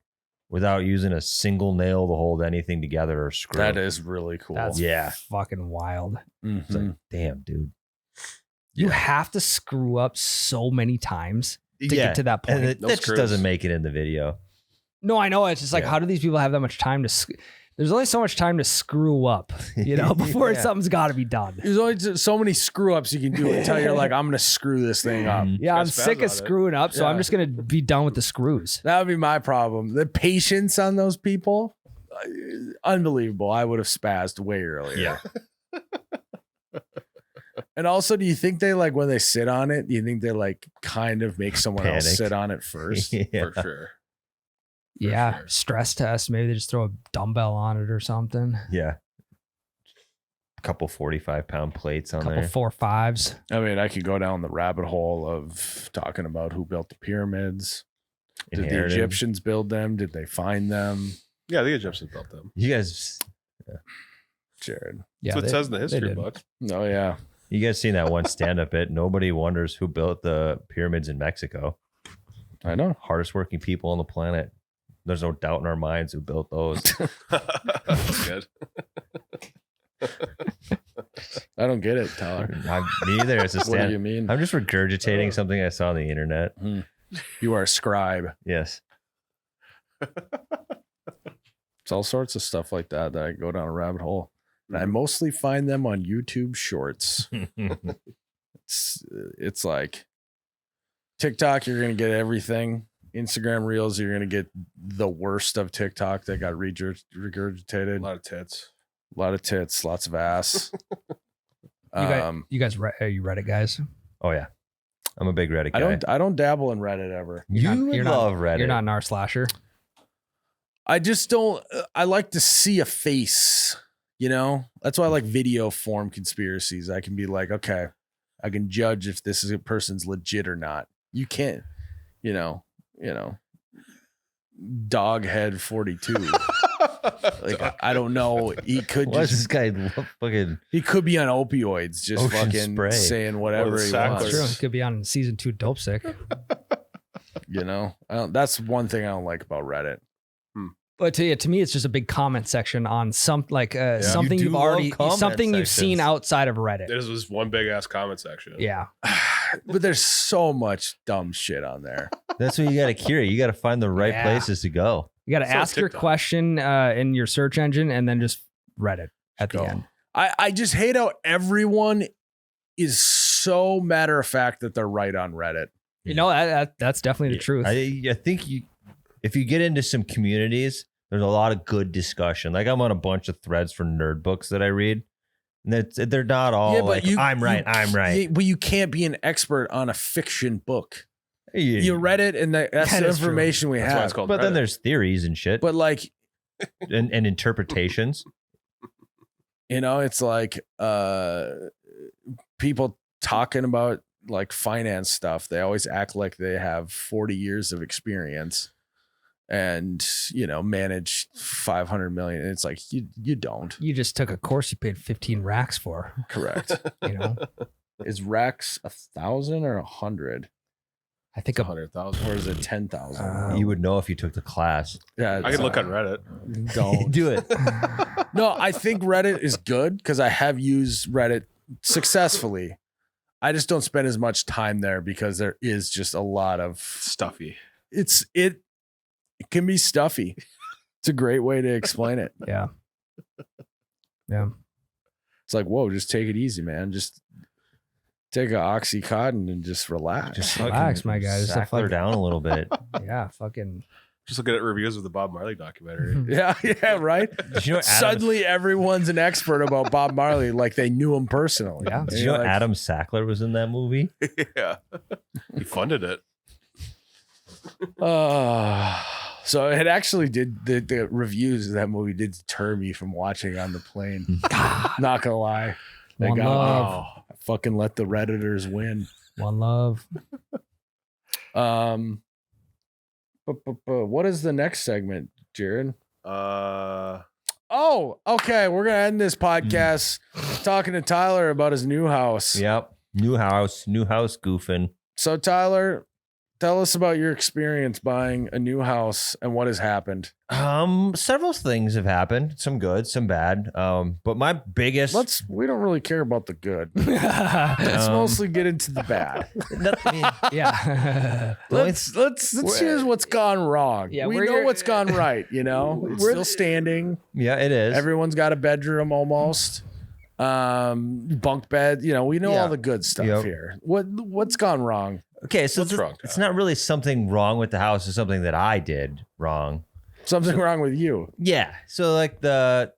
without using a single nail to hold anything together or screw. that is really cool. That's Yeah. fucking wild. Mhm. It's like, damn, dude. You have to screw up so many times to Yeah, get to that point. And it, No that just screws. doesn't make it in the video. No, I know. It's just like, Yeah. how do these people have that much time to? There's only so much time to screw up, before Yeah. something's got to be done. There's only so many screw ups you can do until you're like, I'm going to screw this thing up. Mhm. Yeah, I'm Got sick spaz of on it. screwing up, so I'm Yeah. just gonna be done with the screws. That would be my problem. The patience on those people, unbelievable. I would have spazzed way earlier. Yeah. And also, do you think they like when they sit on it? Do you think they like kind of make someone else Panic. sit on it first? Yeah. For sure. Yeah, sure. stress test. Maybe they just throw a dumbbell on it or something. Yeah. A couple 45-pound plates on Couple there. 4-5s. I mean, I could go down the rabbit hole of talking about who built the pyramids. Did the Inherited. Egyptians build them? Did they find them? Yeah, the Egyptians built them. You guys, Jared. Yeah, That's what it says in the they history did. book. Oh yeah. you guys seen that one stand-up bit? Nobody wonders who built the pyramids in Mexico. I know. Hardest working people on the planet. There's no doubt in our minds who built those. That's good. I don't get it, Tyler. Me either. It's a What do you stand. mean? I'm just regurgitating something I saw on the internet. You are a scribe. Yes. It's all sorts of stuff like that that I go down a rabbit hole. And I mostly find them on YouTube Shorts. It's like TikTok, you're going to get everything. Instagram Reels, you're going to get the worst of TikTok that got regurgitated. A lot of tits. A lot of tits, lots of ass. You guys, are you Reddit guys? Oh yeah, I'm a big Reddit guy. I don't dabble in Reddit ever. You not- would you're not- love Reddit. You're not an R slasher. I just don't. I like to see a face. You know, that's why I like video form conspiracies. I can be like, okay, I can judge if this is a person's legit or not. You can't, you know, Doghead 42. Like I don't know. He could Why is just this guy fucking? he could be on opioids, just Ocean fucking spray. saying whatever he Sackler. wants. True. It could be on season 2 Dope Sick. You know, that's one thing I don't like about Reddit. But to me, it's just a big comment section on something You do you've love already comment something you've seen sections. outside of Reddit. This was one big ass comment section. Yeah. But there's so much dumb shit on there. That's what you got to curate. You got to find the right Yeah. places to go. You got to So ask your TikTok. question in your search engine and then just Reddit at the Go. end. I just hate how everyone is so matter of fact that they're right on Reddit. You know, that's definitely the truth. I think if you get into some communities, there's a lot of good discussion. Like I'm on a bunch of threads for nerd books that I read, and they're not all like I'm right. But you can't be an expert on a fiction book. Yeah. You read it, and that's That the is true. information we That's why have. it's called But then Reddit. there's theories and shit, But like, and interpretations. you know, it's like people talking about like finance stuff. They always act like they have 40 years of experience and, you know, manage 500 million. And it's like, you don't. You just took a course you paid 15 racks for, Correct. you know? Is Rex 1,000 or 100? I think 100,000. Or is it 10,000? You would know if you took the class. Yeah, I it's, could look on Reddit. Don't. Do it. No, I think Reddit is good because I have used Reddit successfully. I just don't spend as much time there because there is just a lot of Stuffy. it can be stuffy. It's a great way to explain it. Yeah. Yeah. It's like, whoa, just take it easy, man. Just take a Oxycontin and just relax. Just relax, my guy. Just a Sack her fucking- down a little bit. Yeah. Fucking. Just looking at reviews of the Bob Marley documentary. yeah, right. Did you know Adam, Suddenly everyone's an expert about Bob Marley, like they knew him personally. Yeah. And did you you're know like, Adam Sackler was in that movie? Yeah. He funded it. So it actually did. The reviews of that movie did deter me from watching on the plane. Not gonna lie. They One got love. I fucking let the Redditors win. One love. What is the next segment, Jared? Uh, Oh, okay. We're gonna end this podcast talking to Tyler about his new house. Yep. New house goofing. So Tyler, tell us about your experience buying a new house and what has happened. Several things have happened. Some good, some bad. But my biggest We don't really care about the good. Let's mostly get into the bad. Yeah. Let's hear what's gone wrong. Yeah, we we're know your- what's gone right, you know? It's still standing. Yeah, it is. Everyone's got a bedroom almost. Bunk bed, you know, we know all the good stuff Yep. here. What's gone wrong? Okay, so What's wrong, it's not really something wrong with the house. It's something that I did wrong. Something wrong with you. Yeah. So like the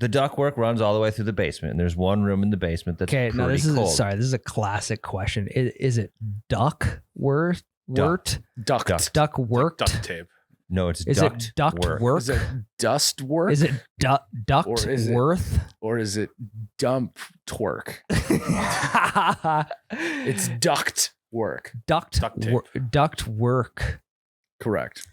ductwork runs all the way through the basement, and there's one room in the basement that's Okay, pretty now this cold. this is a classic question. Is it duck wort? Duct. Duck worked? duct tape. No, it's Is duct it duct work? Is it dust work? Is it duct Or is it- worth? or is it dump twerk? It's duct work. duct Duct tape. duct work. Correct.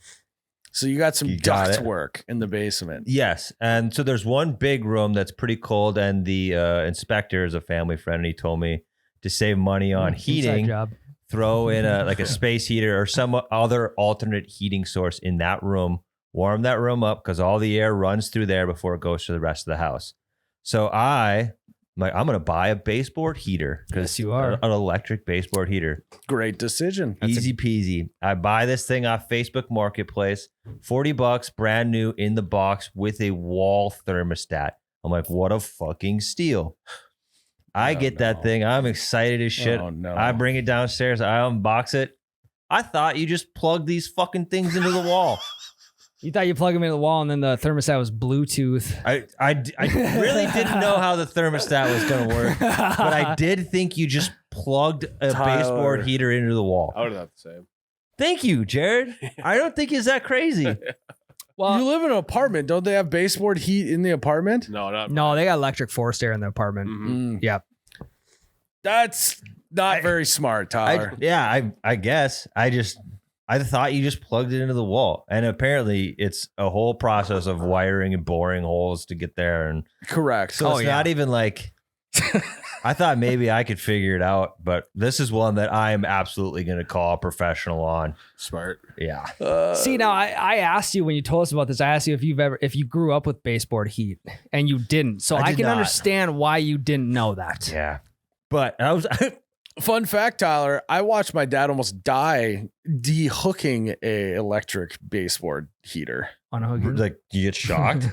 So you got some You got duct it. work in the basement. Yes, and so there's one big room that's pretty cold, and the inspector is a family friend, and he told me to save money on Inside heating, job. throw in a space heater or some other alternate heating source in that room, warm that room up because all the air runs through there before it goes to the rest of the house. So I'm going to buy a baseboard heater. Yes, you are. An electric baseboard heater. Great decision. Easy peasy. I buy this thing off Facebook Marketplace, $40, brand new in the box with a wall thermostat. I'm like, what a fucking steal. I get that thing. I'm excited as shit. Oh, no. I bring it downstairs. I unbox it. I thought you just plugged these fucking things into the wall. You thought you plug them into the wall and then the thermostat was Bluetooth. I really didn't know how the thermostat was going to work, but I did think you just plugged a Tyler. baseboard heater into the wall. I would have the same. Thank you, Jared. I don't think it's that crazy. Well, You live in an apartment. Don't they have baseboard heat in the apartment? No, not no, they got electric forced air in the apartment. Mhm. Yep. That's not very smart, Tyler. I guess. I thought you just plugged it into the wall. And apparently it's a whole process of wiring and boring holes to get there. And Correct. so it's not even like I thought maybe I could figure it out, but this is one that I am absolutely going to call a professional on. smart. Yeah. See, now I asked you when you told us about this, I asked you if you grew up with baseboard heat and you didn't. So I I did can not. understand why you didn't know that. Yeah. But I was Fun fact, Tyler, I watched my dad almost die dehooking a electric baseboard heater. Unhooking. like, you get shocked.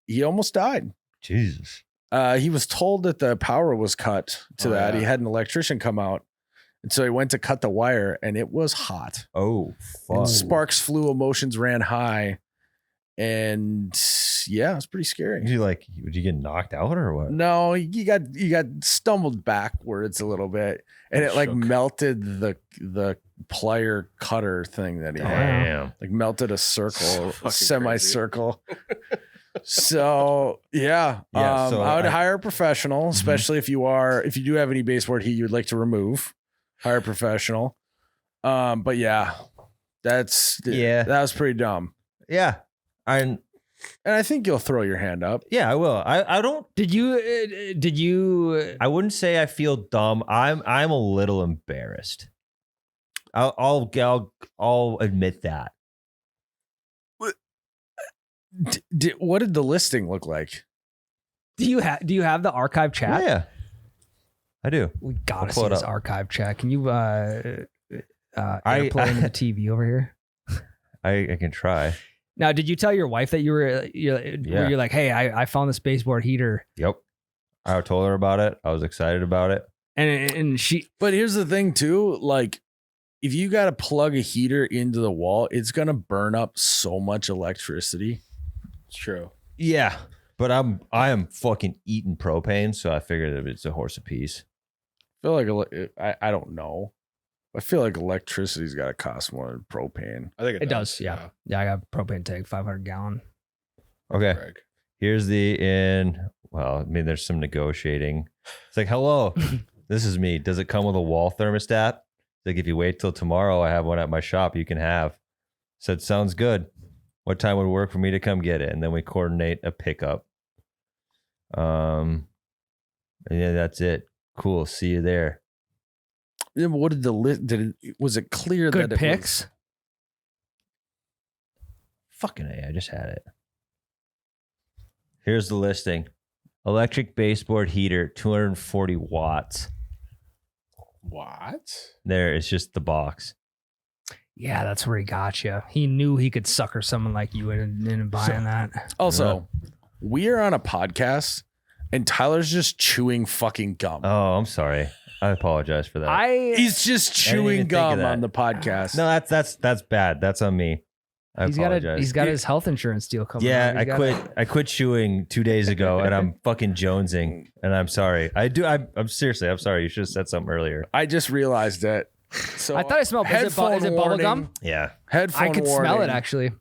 He almost died. Jesus. He was told that the power was cut to Oh, that. yeah. He had an electrician come out. And so he went to cut the wire and it was hot. Oh, And fuck. sparks flew, emotions ran high. And yeah, it's pretty scary. Would you get knocked out or what? No, you got stumbled backwards a little bit, and it like Shook. melted the plier cutter thing that he had. Damn. Like melted a circle, Fucking semicircle. So yeah, Yeah, so I would I- hire a professional, especially if you do have any baseboard heat you'd like to remove. Hire a professional. But yeah, that was pretty dumb, Yeah. and I think you'll throw your hand up. Yeah, I will. I don't. Did you I wouldn't say I feel dumb. I'm a little embarrassed. I'll admit that. What did the listing look like? do you have the archive chat? Yeah, I do. We gotta I'll pull see it this up. archive chat. Can you airplay into the TV over here? I can try. Now, did you tell your wife that you're like, hey, I found this baseboard heater, Yep. I told her about it. I was excited about it. and she But here's the thing too, like if you got to plug a heater into the wall, it's going to burn up so much electricity. It's true. Yeah, but I am fucking eating propane, so I figured that it's a horse apiece. I feel like I don't know. I feel like electricity's got to cost more than propane. I think It does. Yeah. I got a propane tank, 500 gallon. Okay. Greg. Here's well, I mean, there's some negotiating. It's like, hello, this is me. Does it come with a wall thermostat? It's like, if you wait till tomorrow, I have one at my shop you can have. Said, sounds good. What time would work for me to come get it? And then we coordinate a pickup. And yeah, that's it. Cool. See you there. Yeah, but what did the list? Was it clear Good that it picks. Fucking A, I just had it. Here's the listing. Electric baseboard heater, 240 watts. What? There, it's just the box. Yeah, that's where he got you. He knew he could sucker someone like you into buying that. Also, we are on a podcast, and Tyler's just chewing fucking gum. Oh, I'm sorry. I apologize for that. He's just I didn't even chewing think of gum that. on the podcast. No, that's bad. That's on me. I apologize. He's got his health insurance deal coming. Yeah, up. I quit chewing 2 days ago, and I'm fucking jonesing, and I'm sorry. I'm seriously, I'm sorry. You should have said something earlier. I just realized that. So I thought I smelled. Is it bubble gum? Yeah. Headphone I could warning. smell it actually.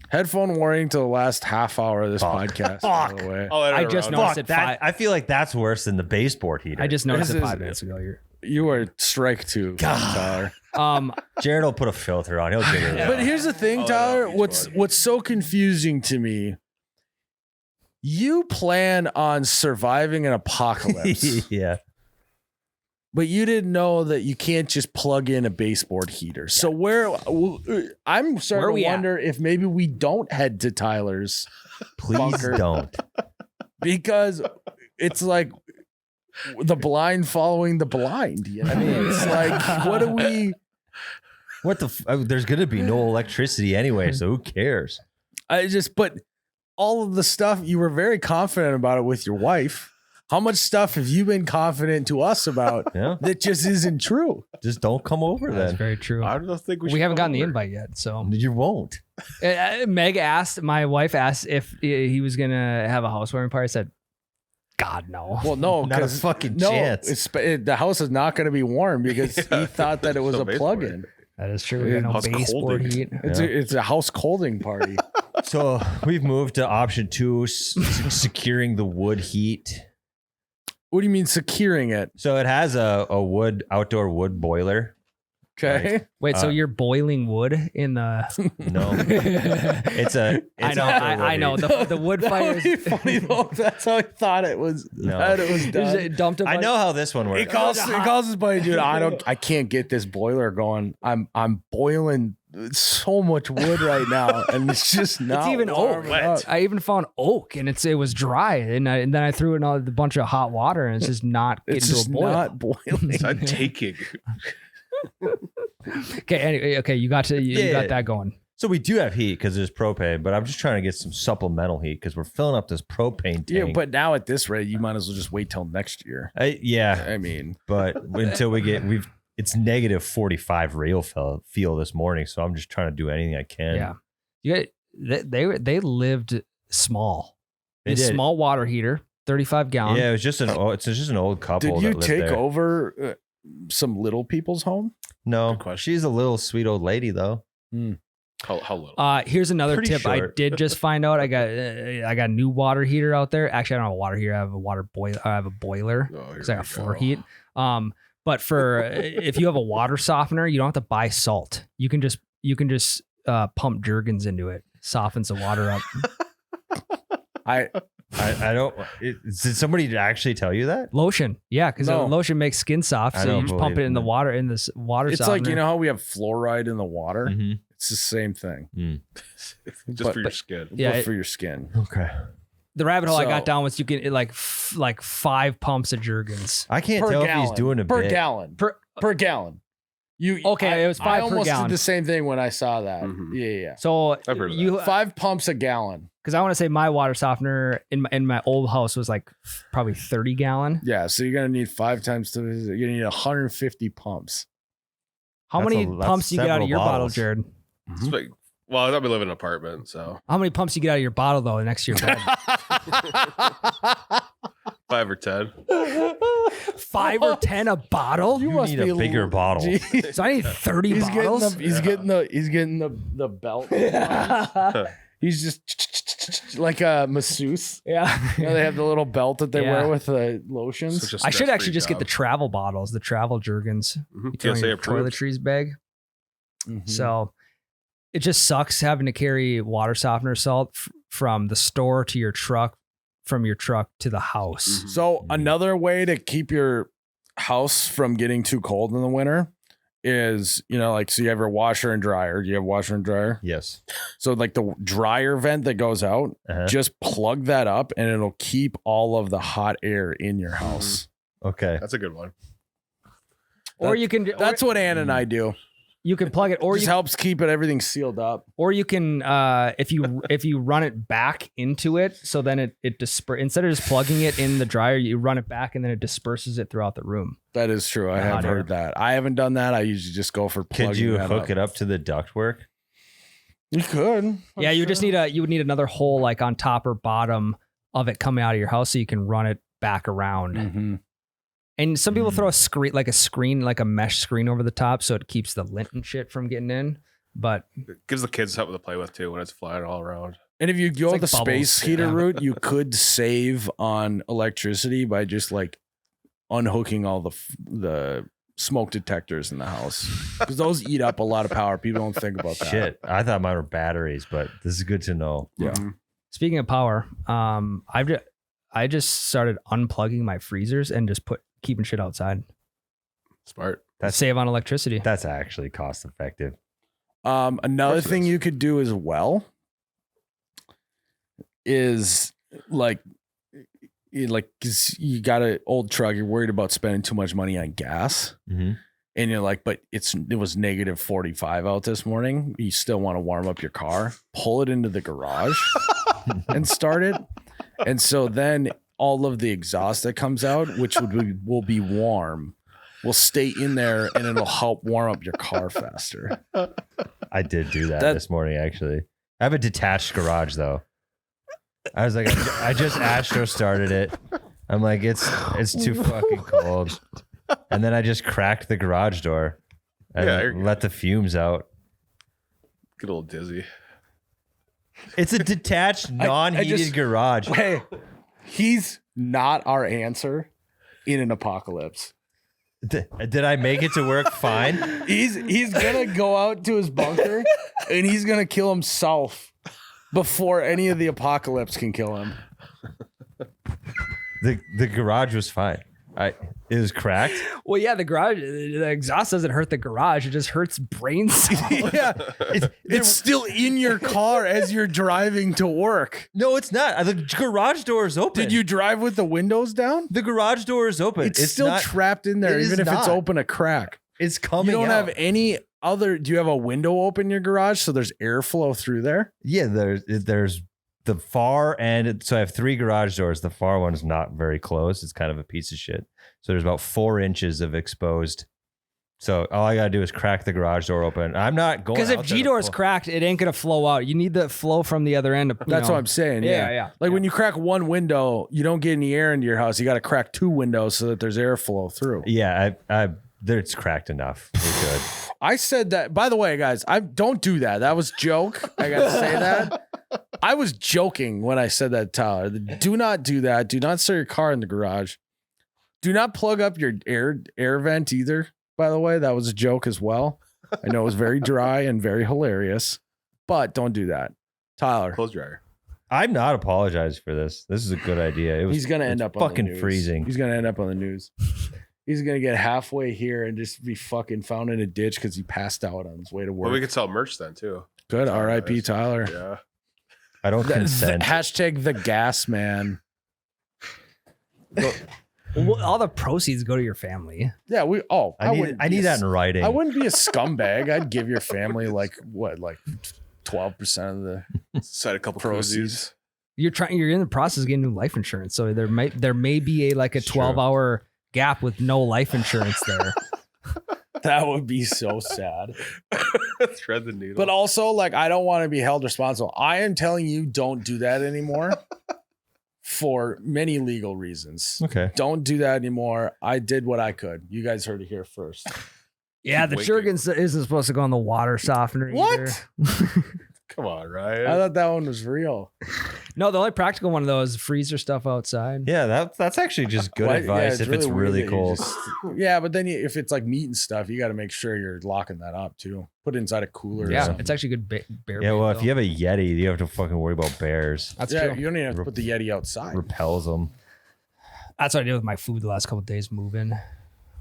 Headphone warning to the last half hour of this podcast. By the way. I just noticed it. I feel like that's worse than the baseboard heater. I just noticed This it is- 5 minutes ago. You are strike two, Tyler. Jared will put a filter on. He'll get it. But here's the thing, Tyler. What's so confusing to me? You plan on surviving an apocalypse, Yeah. but you didn't know that you can't just plug in a baseboard heater. So I'm starting we to at? wonder if maybe we don't head to Tyler's Please bunker. don't. because it's like the blind following the blind. You know? I mean, it's like, what do we? What the? There's going to be no electricity anyway, so who cares? But all of the stuff you were very confident about it with your wife. How much stuff have you been confident to us about Yeah. that just isn't true? Just don't come over That's then. very true. I don't think We haven't gotten the invite yet, so You won't. my wife asked if he was gonna have a housewarming party. I said, God, no. Well, no, Not a 'cause- fucking no, chance. the house is not going to be warm because he thought that it was No a baseboard. plug-in. That is true. We got no House baseboard colding. heat. It's a house colding party. So we've moved to option 2, securing the wood heat. What do you mean securing it? So it has a outdoor wood boiler. Okay. Wait, so you're boiling wood in the? No, it's I know. outdoor I wood know. heat. The wood That fire would be funny though. That's how I thought it was. No. That it was done. dumped. I know how this one He works. calls his buddy, dude. I can't get this boiler going. I'm boiling so much wood right now, and it's just not. It's even warming oak. up. I even found oak, and it was dry, and then I threw in a bunch of hot water, and it's just not getting It's to just a boil. not boiling. It's not taking. Okay, anyway, okay, you got that going. So we do have heat because there's propane, but I'm just trying to get some supplemental heat because we're filling up this propane tank. Yeah, but now at this rate, you might as well just wait till next year. Yeah, I mean, but until it's negative 45 rail feel this morning, so I'm just trying to do anything I can. Yeah, they lived small. They A did. small water heater, 35 gallon. Yeah, it's just an old couple. did you that lived take there. over some little people's home? No, Good question. she's a little sweet old lady though. How little? Here's another Pretty tip. I short. did just find out. I got a new water heater out there. Actually, I don't have a water heater. I have a water boiler. I have a boiler Oh, here because I we got floor go. heat. But for if you have a water softener, you don't have to buy salt. You can just pump Jergens into it. Softens the water up. I I don't. Did somebody actually tell you that? Lotion, yeah, because No. lotion makes skin soft. I So you don't just pump it believe in the that. water in this water. it's softener. like, you know how we have fluoride in the water? Mm-hmm. It's the same thing. Just for your skin. Yeah, but it- for your skin. Okay. the rabbit hole I got So- down was you can like 5 pumps of Jergens. I can't Per tell if gallon. he's doing a per bit. gallon. Per gallon. Okay, it was 5 I per almost gallon. did the same thing when I saw that. Mhm. Yeah. So I've heard of you 5 pumps a gallon. because I want to say my water softener in my old house was like probably 30 gallon. Yeah, so you're gonna need 5 times you're gonna need 150 pumps. How That's many that's pumps you get out of several your bottle, bottles. Jared? It's like, well, I'll be living in an apartment, so How many pumps you get out of your bottle though next to your bed? 5 or 10. 5 or 10 a bottle? You need a bigger bottle. Jeez. So I need 30 He's bottles? getting the belt. He's just like a masseuse. Yeah. You know, they have the little belt that they Yeah. wear with the lotions. Such a I should actually stress-free just get the job. travel bottles, the travel Jergens. Mhm. You throw in TSA your approved. toiletries bag. Mhm. So it just sucks having to carry water softener salt from the store to your truck, from your truck to the house. Mhm. So another way to keep your house from getting too cold in the winter is, you know, like, so you have your washer and dryer. Do you have washer and dryer? Yes. So like the dryer vent that goes out, Uh-huh. just plug that up and it'll keep all of the hot air in your house. Okay. That's a good one. Or you can That's what Ann and I do. you can plug it, or Just you helps keep everything sealed up. or you can if you run it back into it, so then it instead of just plugging it in the dryer, you run it back and then it disperses it throughout the room. That is true. I The have hot air. heard that. I haven't done that. I usually just go for plugging Could you that hook up. it up to the ductwork? You could. Yeah, you just you would need another hole like on top or bottom of it coming out of your house so you can run it back around. Mm-hmm. And some people throw a screen, like a mesh screen over the top so it keeps the lint and shit from getting in. But It gives the kids something to play with too when it's flying all around. And if you go like the bubbles. space heater Yeah. route, you could save on electricity by just like unhooking all the smoke detectors in the house, because those eat up a lot of power. People don't think about that. Shit. I thought mine were batteries, but this is good to know. Yeah. Mhm. speaking of power, I just started unplugging my freezers and just keeping shit outside. Smart. Save on electricity. That's actually cost effective. Another course it thing is. you could do as well is like, cause you got an old truck, you're worried about spending too much money on gas. Mm-hmm. And you're like, but it was negative 45 out this morning. You still want to warm up your car, pull it into the garage and start it. And so then all of the exhaust that comes out, which will be warm, will stay in there and it'll help warm up your car faster. I did do that That- this morning, actually. I have a detached garage, though. I was like, I just Astro started it. I'm like, it's too fucking cold. And then I just cracked the garage door and Yeah, you're good. let the fumes out. Get a little dizzy. It's a detached, non-heated just- garage. Hey, he's not our answer in an apocalypse. Did I make it to work fine? He's gonna go out to his bunker and he's gonna kill himself before any of the apocalypse can kill him. The garage was fine. It was cracked. Well, yeah, the exhaust doesn't hurt the garage. It just hurts brain cells. Yeah, it's still in your car as you're driving to work. No, it's not. The garage door is open. Did you drive with the windows down? The garage door is open. It's still not, trapped in there, it is even if it's not. open a crack. It's coming You don't out. have any other. Do you have a window open in your garage so there's airflow through there? Yeah, there's the far end. So I have 3 garage doors. The far one's not very closed. It's kind of a piece of shit. So there's about 4 inches of exposed. So all I gotta do is crack the garage door open. I'm not going Because if out there G to door's pull- cracked, it ain't gonna flow out. You need the flow from the other end. That's what I'm saying. Yeah, Yeah, yeah. Like when you crack one window, you don't get any air into your house. You got to crack 2 windows so that there's airflow through. Yeah, it's cracked enough. We're good. I said that. By the way, guys, I don't do that. That was joke. I got to say that. I was joking when I said that, Tyler. Do not do that. Do not start your car in the garage. Do not plug up your air vent either. By the way, that was a joke as well. I know it was very dry and very hilarious, but don't do that, Tyler. Clothes dryer. I'm not apologizing for this. This is a good idea. It was. He's gonna it's end up on the fucking news. freezing. He's gonna end up on the news. He's gonna get halfway here and just be fucking found in a ditch because he passed out on his way to work. Well, we could sell merch then too. Good. R.I.P. Tyler. Yeah. I don't consent. Hashtag the gas man. Well, all the proceeds go to your family. Yeah, we. Oh, I need that in writing. I wouldn't be a scumbag. I'd give your family like 12% of the Set a couple proceeds. koozies. You're in the process of getting new life insurance, so there may be a 12 true. hour gap with no life insurance there. That would be so sad. Thread the needle. But also, like, I don't want to be held responsible. I am telling you, don't do that anymore. for many legal reasons. Okay. Don't do that anymore. I did what I could. You guys heard it here first. Yeah, the Keep waking. Jergens isn't supposed to go in the water softener. What? Either. Come on, I Ryan. thought that one was real. No, the only practical one of those is freezer stuff outside. Yeah, that's actually just good Why- advice if it's weird really that you cold. yeah, but then if it's like meat and stuff, you got to make sure you're locking that up too. Put it inside a cooler. or Yeah, something. it's actually good bear. Yeah, bait, well, if though. you have a Yeti, you have to fucking worry about bears. That's yeah, true. you don't even have to put the Yeti outside. Repels them. That's what I did with my food the last couple of days moving.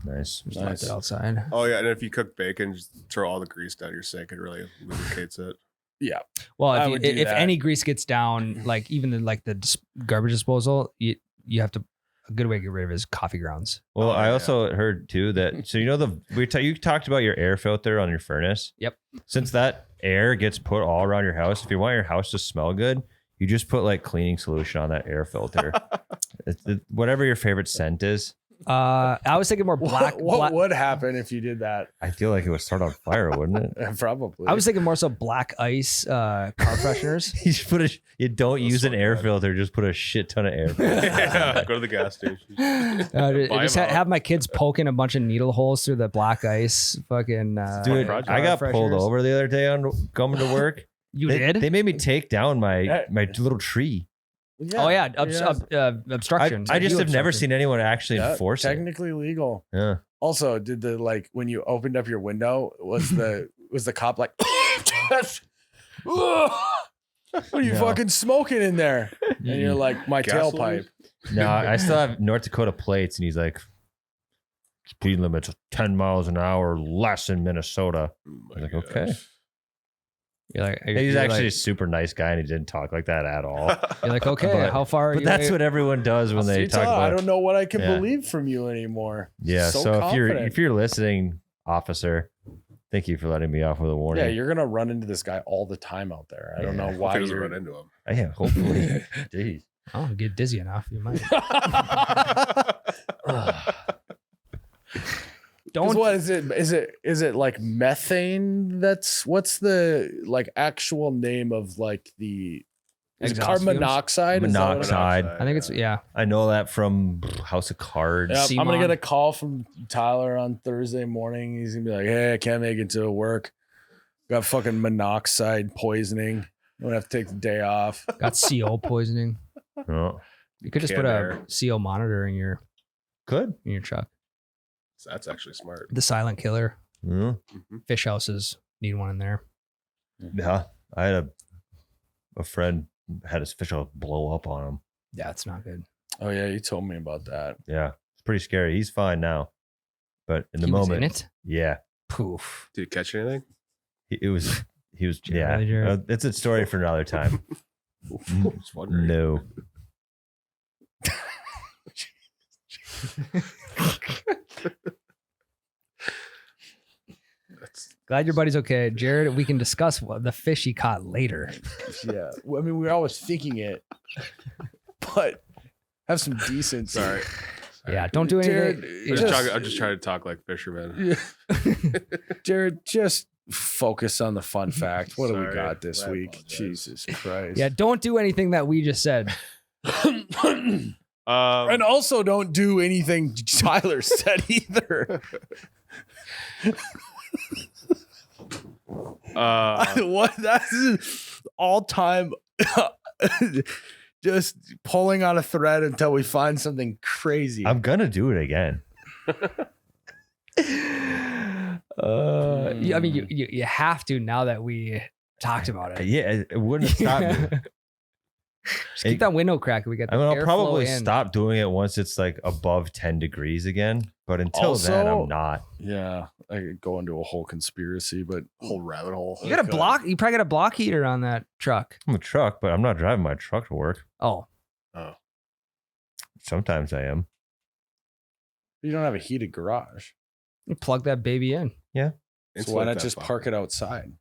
Nice. Just left it outside. Oh yeah, and if you cook bacon, just throw all the grease down your sink. It really lubricates it. Yeah, Well, I if, would do if that. any grease gets down, like even the garbage disposal, you have to. A good way to get rid of it is coffee grounds. Well, Oh, I yeah. also heard too that so you know you talked about your air filter on your furnace. Yep. Since that air gets put all around your house, if you want your house to smell good, you just put like cleaning solution on that air filter. Whatever your favorite scent is. I was thinking more black. what black would happen if you did that? I feel like it would start on fire, wouldn't it? Probably. I was thinking more so black ice car fresheners. You just put you don't use an so air good. filter, just put a shit ton of air. Yeah, go to the gas station. Just them out. have my kids poking a bunch of needle holes through the black ice. Fucking Dude, project. I got car pulled fresheners. over the other day on coming to work. You they, did? They made me take down my little tree. Oh yeah, obstruction. I just You have never obstruction. seen anyone actually Yeah, enforce it. technically legal. Yeah. Also, did the like when you opened up your window was the cop like what are you No. fucking smoking in there? And you're like my Gasoline? tailpipe. No, I still have North Dakota plates, and he's like, speed limit's 10 miles an hour less in Minnesota. Oh I was my like, okay. gosh. You're like, He's you're actually a like, super nice guy, and he didn't talk like that at all. you're like, okay, But- how far? Are But you that's what everyone does when they See, talk Tom, I about. don't know what I can Yeah. believe from you anymore. Yeah. So confident. if you're listening, officer, thank you for letting me off with a warning. yeah, you're gonna run into this guy all the time out there. I don't Yeah. know why Hopefully he doesn't you're run into him. Yeah, hopefully. Jeez. Oh, get dizzy enough, you might. Don't. Don't. What is it? Is it like methane? What's the like actual name of like the is it Exhaust carbon fumes? monoxide? Is that what it is? Monoxide. I think it's yeah. I know that from House of Cards. Yep, I'm gonna CMON. get a call from Tyler on Thursday morning. He's gonna be like, "Hey, I can't make it to work. Got fucking monoxide poisoning. I'm gonna have to take the day off." Got CO poisoning. Oh, You could just Can't put a air. CO monitor in your good. truck. That's actually smart. The silent killer. Yeah. Fish houses need one in there. Yeah. I had a friend had his fish house blow up on him. Yeah, it's not good. Oh yeah, you told me about that. Yeah. It's pretty scary. He's fine now. But in the He was moment, in it. yeah. Poof. Did you catch anything? He was Jared, yeah. Jared. It's a story for another time. Just wondering. No. That's, Glad your buddy's okay, Jared. We can discuss the fish he caught later. Yeah, well, I mean, we're always thinking it, but have some decency. sorry. Yeah, don't do anything. Jared, I'm just trying to talk like fisherman. Jared, just focus on the fun fact. What do we Sorry. got this I week? apologize. Jesus Christ. Yeah, don't do anything that we just said. And also don't do anything Tyler said either. What that's all time just pulling on a thread until we find something crazy. I'm gonna do it again. I mean, you have to now that we talked about it. Yeah, it wouldn't have stopped me. Just keep that window crack. We got. I mean, I'll airflow probably in. stop doing it once it's like above 10 degrees again. But until then, Also- I'm not. Yeah, I could go into a whole conspiracy, but whole rabbit hole. You got a block. You probably got a block heater on that truck. I'm a truck, but I'm not driving my truck to work. Oh, Sometimes I am. you don't have a heated garage. you plug that baby in. So why not just park it outside?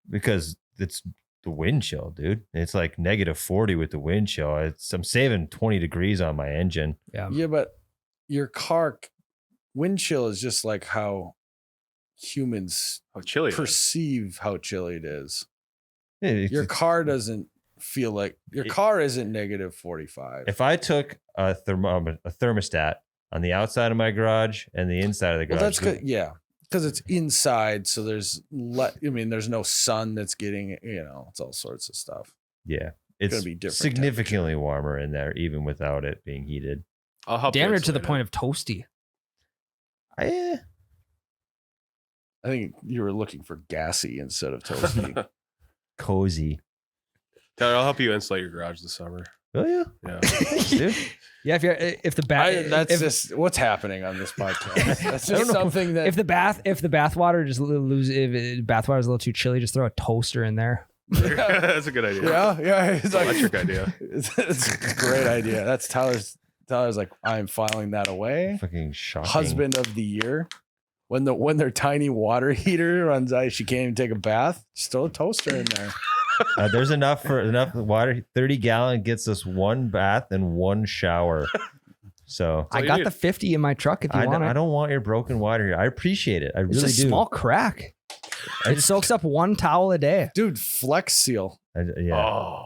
Because it's the wind chill, dude. It's like negative 40 with the wind chill. I'm saving 20 degrees on my engine. Yeah. Yeah, but your car wind chill is just like how humans How chilly. it is. perceive how chilly it is. Yeah, Your car doesn't feel like your car isn't negative 45. If I took a thermostat on the outside of my garage and the inside of the garage, Well, that's good. Yeah. Because it's inside. So there's there's no sun that's getting, it's all sorts of stuff. yeah, it's gonna be different significantly warmer in there, even without it being heated. I'll help. Damn you near to the insulate point it. of toasty. I think you were looking for gassy instead of toasty. Cozy. Tyler, I'll help you insulate your garage this summer. Oh yeah. Yeah. Dude. Yeah, if the bath Just what's happening on this podcast. That's just something that if the bathwater just bathwater is a little too chilly, just throw a toaster in there. That's a good idea. yeah, it's like Electric idea. It's a great idea. That's Tyler's like, I'm filing that away. Fucking shocking. Husband of the year. When their tiny water heater runs out, she can't even take a bath. Still a toaster in there. There's enough water. 30-gallon gets us one bath and one shower. So I got the 50 in my truck if you want it. I don't want your broken water here. I appreciate it. I It's really a do. small crack. It soaks up one towel a day. Dude, Flex Seal. Yeah. Oh.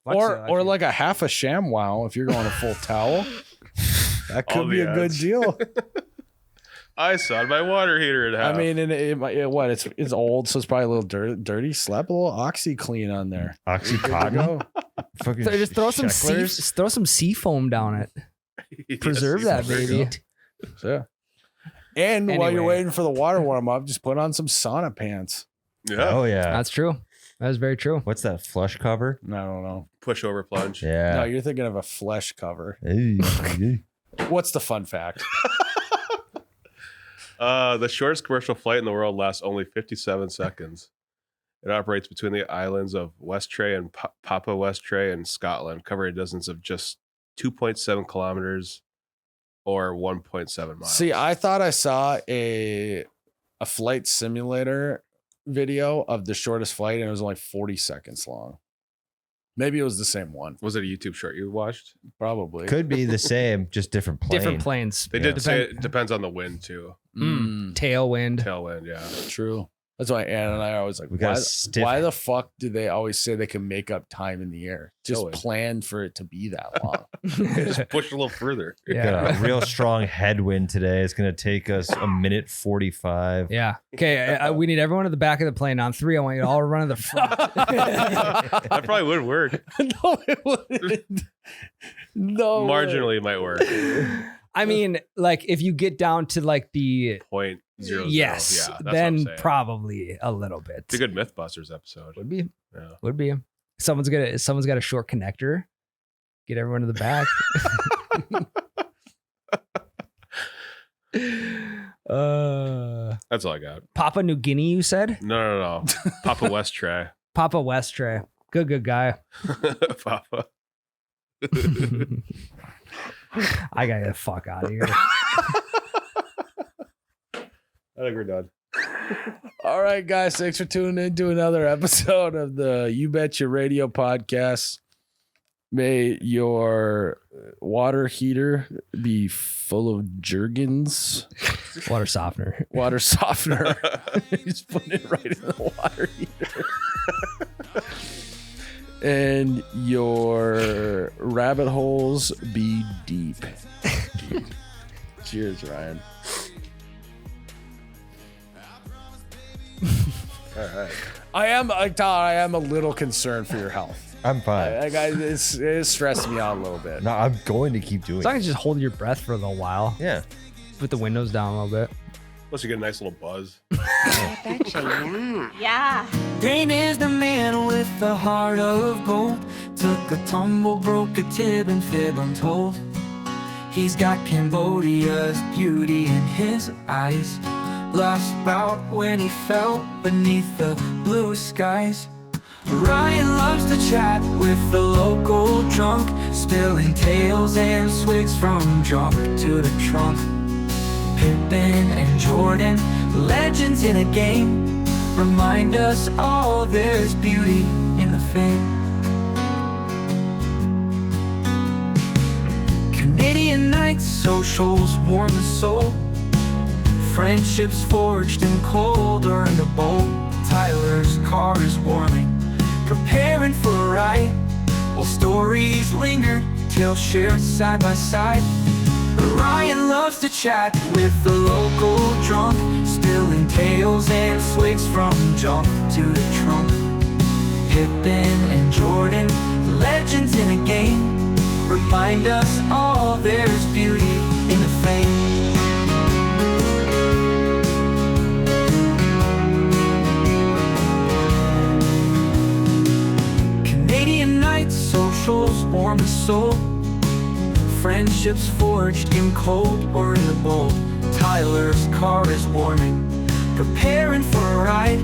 Or like a half a ShamWow if you're going a full towel. That All could be the a good ads. deal. I saw my water heater in half. I mean, and it's old, so it's probably a little dirty. Slap a little OxyClean on there. Oxycontin. Go. Fucking So just throw some sea foam down it. Yes, Preserve yes, that there you baby. go. So, and while you're Anyway. waiting for the water warm up, just put on some sauna pants. Yeah. Oh yeah. That's true. That is very true. What's that flush cover? I don't know. Push over plunge. No, Yeah. you're thinking of a flesh cover. Hey. What's the fun fact? The shortest commercial flight in the world lasts only 57 seconds. It operates between the islands of Westray and Papa Westray in Scotland, covering a distance of just 2.7 kilometers or 1.7 miles. See, I thought I saw a flight simulator video of the shortest flight, and it was only 40 seconds long. Maybe it was the same one. Was it a YouTube short you watched? Probably. Could be the same, just different plane. Different planes. They Yeah. did say it depends on the wind too. Tailwind. Tailwind, yeah. True. That's why Ann and I are always like, We got why, a stiff- why the fuck do they always say they can make up time in the air? Just Tailwind. plan for it to be that long. Just push a little further. We've Yeah. got a real strong headwind today. It's going to take us a minute 45. Yeah. Okay. We need everyone at the back of the plane. On 3, I want you to all run to the front. That probably would work. No, it wouldn't. No. way. Marginally it might work. I mean, like if you get down to like the 0.00. yes, Yeah, that's what I'm then saying. probably a little bit. It's a good Mythbusters episode. Would be. Yeah. Would be. Someone's got a short connector. Get everyone to the back. That's all I got. Papua New Guinea, you said? No. Papa Westray. Papa Westray. Good guy. Papa. I gotta get the fuck out of here. I think we're done. All right, guys. Thanks for tuning in to another episode of the You Bet Your Radio podcast. May your water heater be full of Jergens. Water softener. Water softener. He's putting it right in the water heater. And your rabbit holes be deep. Cheers, Ryan. All right. I am a little concerned for your health. I'm fine. It stressed me out a little bit. No, I'm going to keep doing As long it. as you just hold your breath for a little while. Yeah. Put the windows down a little bit. Plus, you get a nice little buzz. Yeah. Dane is the man with the heart of gold. Took a tumble, broke a tib, and fib untold. He's got Cambodia's beauty in his eyes. Lost bout when he fell beneath the blue skies. Ryan loves to chat with the local drunk, spilling tales and swigs from junk to the trunk. Pippin and Jordan, legends in a game, remind us all there's beauty in the fame. Canadian nights, socials warm the soul, friendships forged in cold earned a bowl. Tyler's car is warming, preparing for ride, while stories linger, tales shared side by side. Ryan loves to chat with the local drunk, spilling tales and swigs from junk to the trunk. Pippin and Jordan, legends in a game, remind us all there's beauty in the fame. Canadian nights, socials warm the soul, friendships forged in cold or in the bold. Tyler's car is warming, preparing for a ride,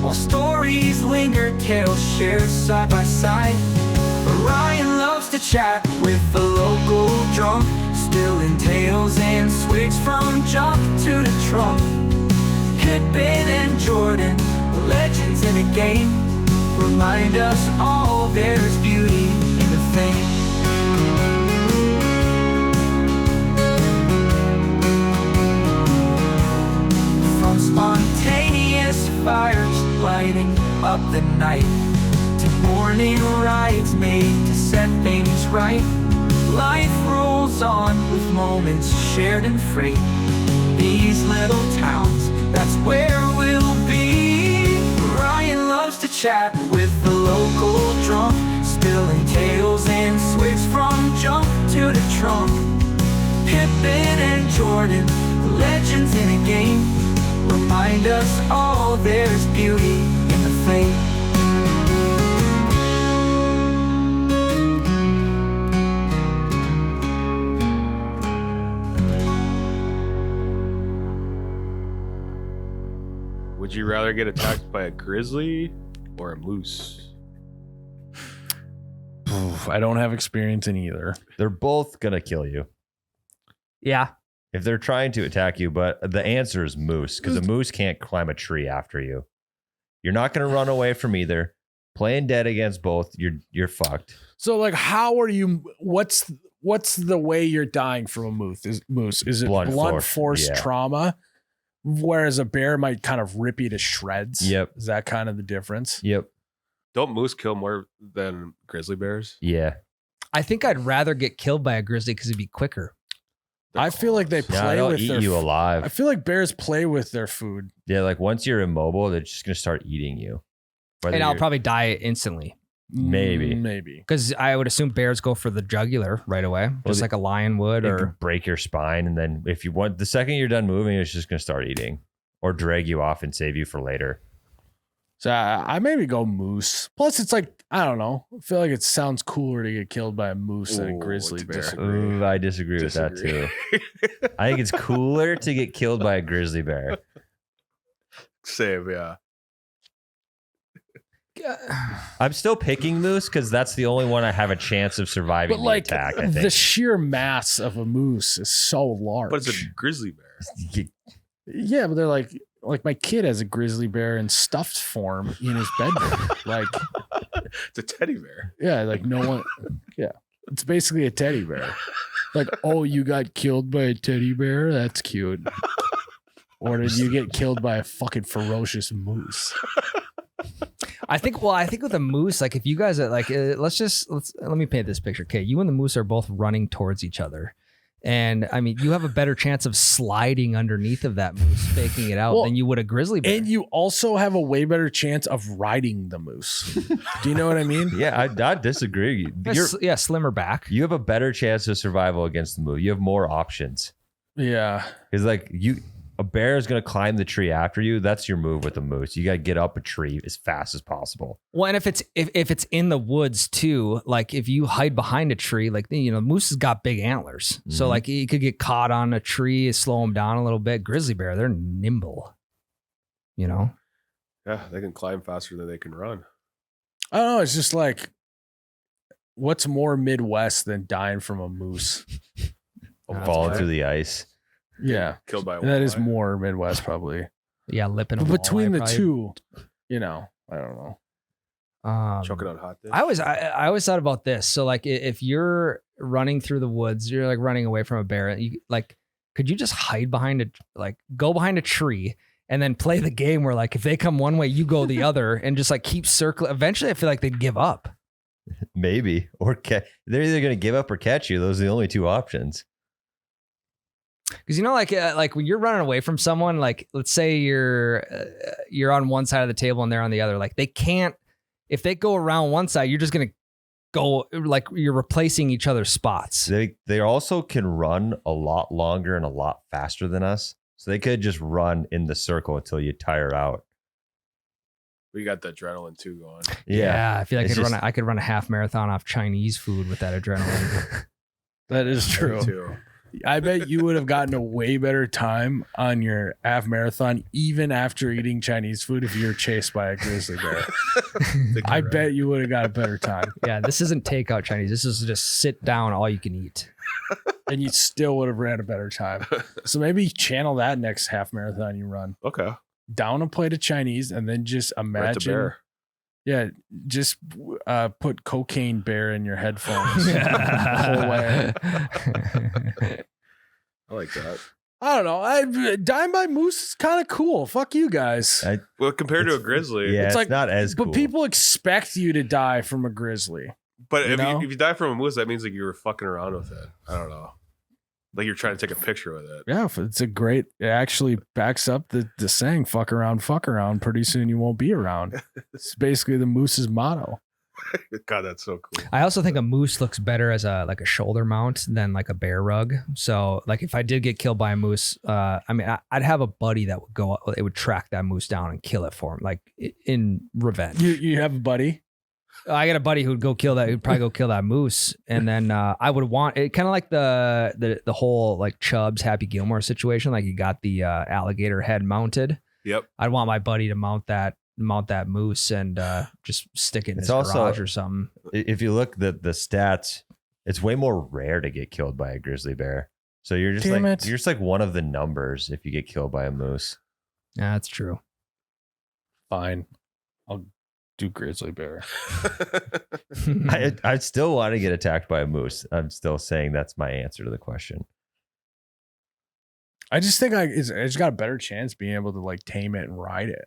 while stories linger, tales shared side by side. Ryan loves to chat with the local drunk, spilling tales and swigs from junk to the trunk. Pippin and Jordan, legends in a game, remind us all there's beauty in the fame. Spontaneous fires lighting up the night, to morning rides made to set things right. Life rolls on with moments shared and free. These little towns, that's where we'll be. Ryan loves to chat with the local drunk, spilling tales and swigs from junk to the trunk. Pippin and Jordan, legends in a game, remind us all there's beauty in the fame. Would you rather get attacked by a grizzly or a moose? I don't have experience in either. They're both gonna kill you Yeah. if they're trying to attack you, but the answer is moose, because a moose can't climb a tree after you. You're not gonna run away from either. Playing dead against both, you're fucked. So like, how are you? What's the way you're dying from a moose? Is it blunt force yeah. trauma? Whereas a bear might kind of rip you to shreds. Yep. Is that kind of the difference? Yep. Don't moose kill more than grizzly bears? Yeah. I think I'd rather get killed by a grizzly because it'd be quicker. I feel like they Yeah, play they'll with eat their you alive. I feel like bears play with their food. Yeah, like once you're immobile, they're just gonna start eating you. Whether And I'll you're- probably die instantly Maybe. Maybe. because I would assume bears go for the jugular right away, just they- like a lion would. it Or could break your spine, and then if you want, the second you're done moving, it's just gonna start eating or drag you off and save you for later. So I maybe go moose. Plus, it's like, I don't know. I feel like it sounds cooler to get killed by a moose than a Ooh, grizzly bear. disagree. Ooh, I disagree with that too. I think it's cooler to get killed by a grizzly bear. Same, yeah. I'm still picking moose because that's the only one I have a chance of surviving But the like, attack. I the think. sheer mass of a moose is so large. But it's a grizzly bear. Yeah, but they're like my kid has a grizzly bear in stuffed form in his bedroom. Like, It's a teddy bear. yeah, like no one. Yeah, it's basically a teddy bear. Like, oh, you got killed by a teddy bear? That's cute. Or did you get killed by a fucking ferocious moose? I think with a moose, like if you guys are like, let me paint this picture. Okay, you and the moose are both running towards each other. And I mean, you have a better chance of sliding underneath of that moose, faking it out Well, than you would a grizzly bear. And you also have a way better chance of riding the moose. Do you know what I mean? Yeah, I disagree. Slimmer back. You have a better chance of survival against the moose. You have more options. Yeah. Because like a bear is going to climb the tree after you. That's your move with a moose. You got to get up a tree as fast as possible. Well, and if it's in the woods too, like if you hide behind a tree, like moose has got big antlers, so Mhm. like you could get caught on a tree, slow them down a little bit. Grizzly bear, they're nimble. Yeah, they can climb faster than they can run. I don't know. It's just like, what's more Midwest than dying from a moose? Falling through the ice. Yeah. Killed by a That is walleye. more Midwest, probably. Yeah, lipping. But between the two, I don't know. Choking on hot dish. I always thought about this. So like if you're running through the woods, you're like running away from a bear. You like, could you just hide behind go behind a tree and then play the game where like if they come one way, you go the other and just like keep circling. Eventually, I feel like they'd give up. Maybe. They're either going to give up or catch you. Those are the only two options. Because like when you're running away from someone, like let's say you're on one side of the table and they're on the other, like they can't. If they go around one side, you're just gonna go like you're replacing each other's spots. They also can run a lot longer and a lot faster than us, so they could just run in the circle until you tire out. We got the adrenaline too going. Yeah, I feel like I could run a half marathon off Chinese food with that adrenaline. That is true. Too. I bet you would have gotten a way better time on your half marathon, even after eating Chinese food, if you're chased by a grizzly bear. I bet you would have got a better time. Yeah, this isn't takeout Chinese. This is just sit down, all you can eat. And you still would have ran a better time. So maybe channel that next half marathon you run. Okay. Down a plate of Chinese and then just imagine. Bear. Yeah, just put cocaine bear in your headphones the whole way. I like that. I don't know. Dying by moose is kind of cool. Fuck you guys. Well, compared to a grizzly. Yeah, it's like not as cool. But people expect you to die from a grizzly. But You if know? you die from a moose, that means like you were fucking around with it. I don't know. Like you're trying to take a picture with it. Yeah, it actually backs up the saying, fuck around. Pretty soon you won't be around. It's basically the moose's motto. God, that's so cool. I also think a moose looks better as a shoulder mount than like a bear rug. So like if I did get killed by a moose, I'd have a buddy that would go. It would track that moose down and kill it for him, like in revenge. You have a buddy? I got a buddy who'd go kill that. Who'd probably go kill that moose, and then I would want it kind of like the whole like Chubbs Happy Gilmore situation. Like you got the alligator head mounted. Yep. I'd want my buddy to mount that moose and just stick it in his garage or something. If you look the stats, it's way more rare to get killed by a grizzly bear. So you're just like one of the numbers if you get killed by a moose. Yeah, that's true. Fine. I'll do grizzly bear. I still want to get attacked by a moose. I'm still saying that's my answer to the question. I just think I just got a better chance being able to like tame it and ride it.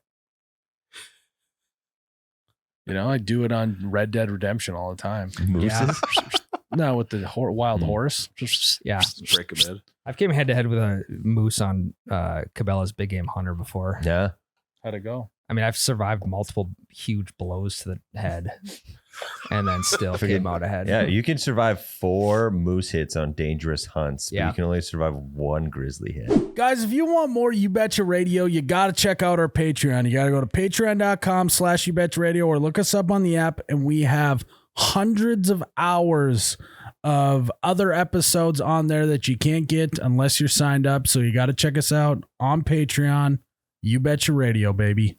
You know, I do it on Red Dead Redemption all the time. Mooses? Yeah. No, with the wild horse. Yeah. Break him in. I've came head to head with a moose on Cabela's Big Game Hunter before. Yeah. How'd it go? I mean, I've survived multiple huge blows to the head and then still came out ahead. Yeah, you can survive 4 moose hits on dangerous hunts, but you can only survive 1 grizzly hit. Guys, if you want more You Betcha Radio, you got to check out our Patreon. You got to go to patreon.com/You Betcha Radio or look us up on the app, and we have hundreds of hours of other episodes on there that you can't get unless you're signed up. So you got to check us out on Patreon. You Betcha Radio, baby.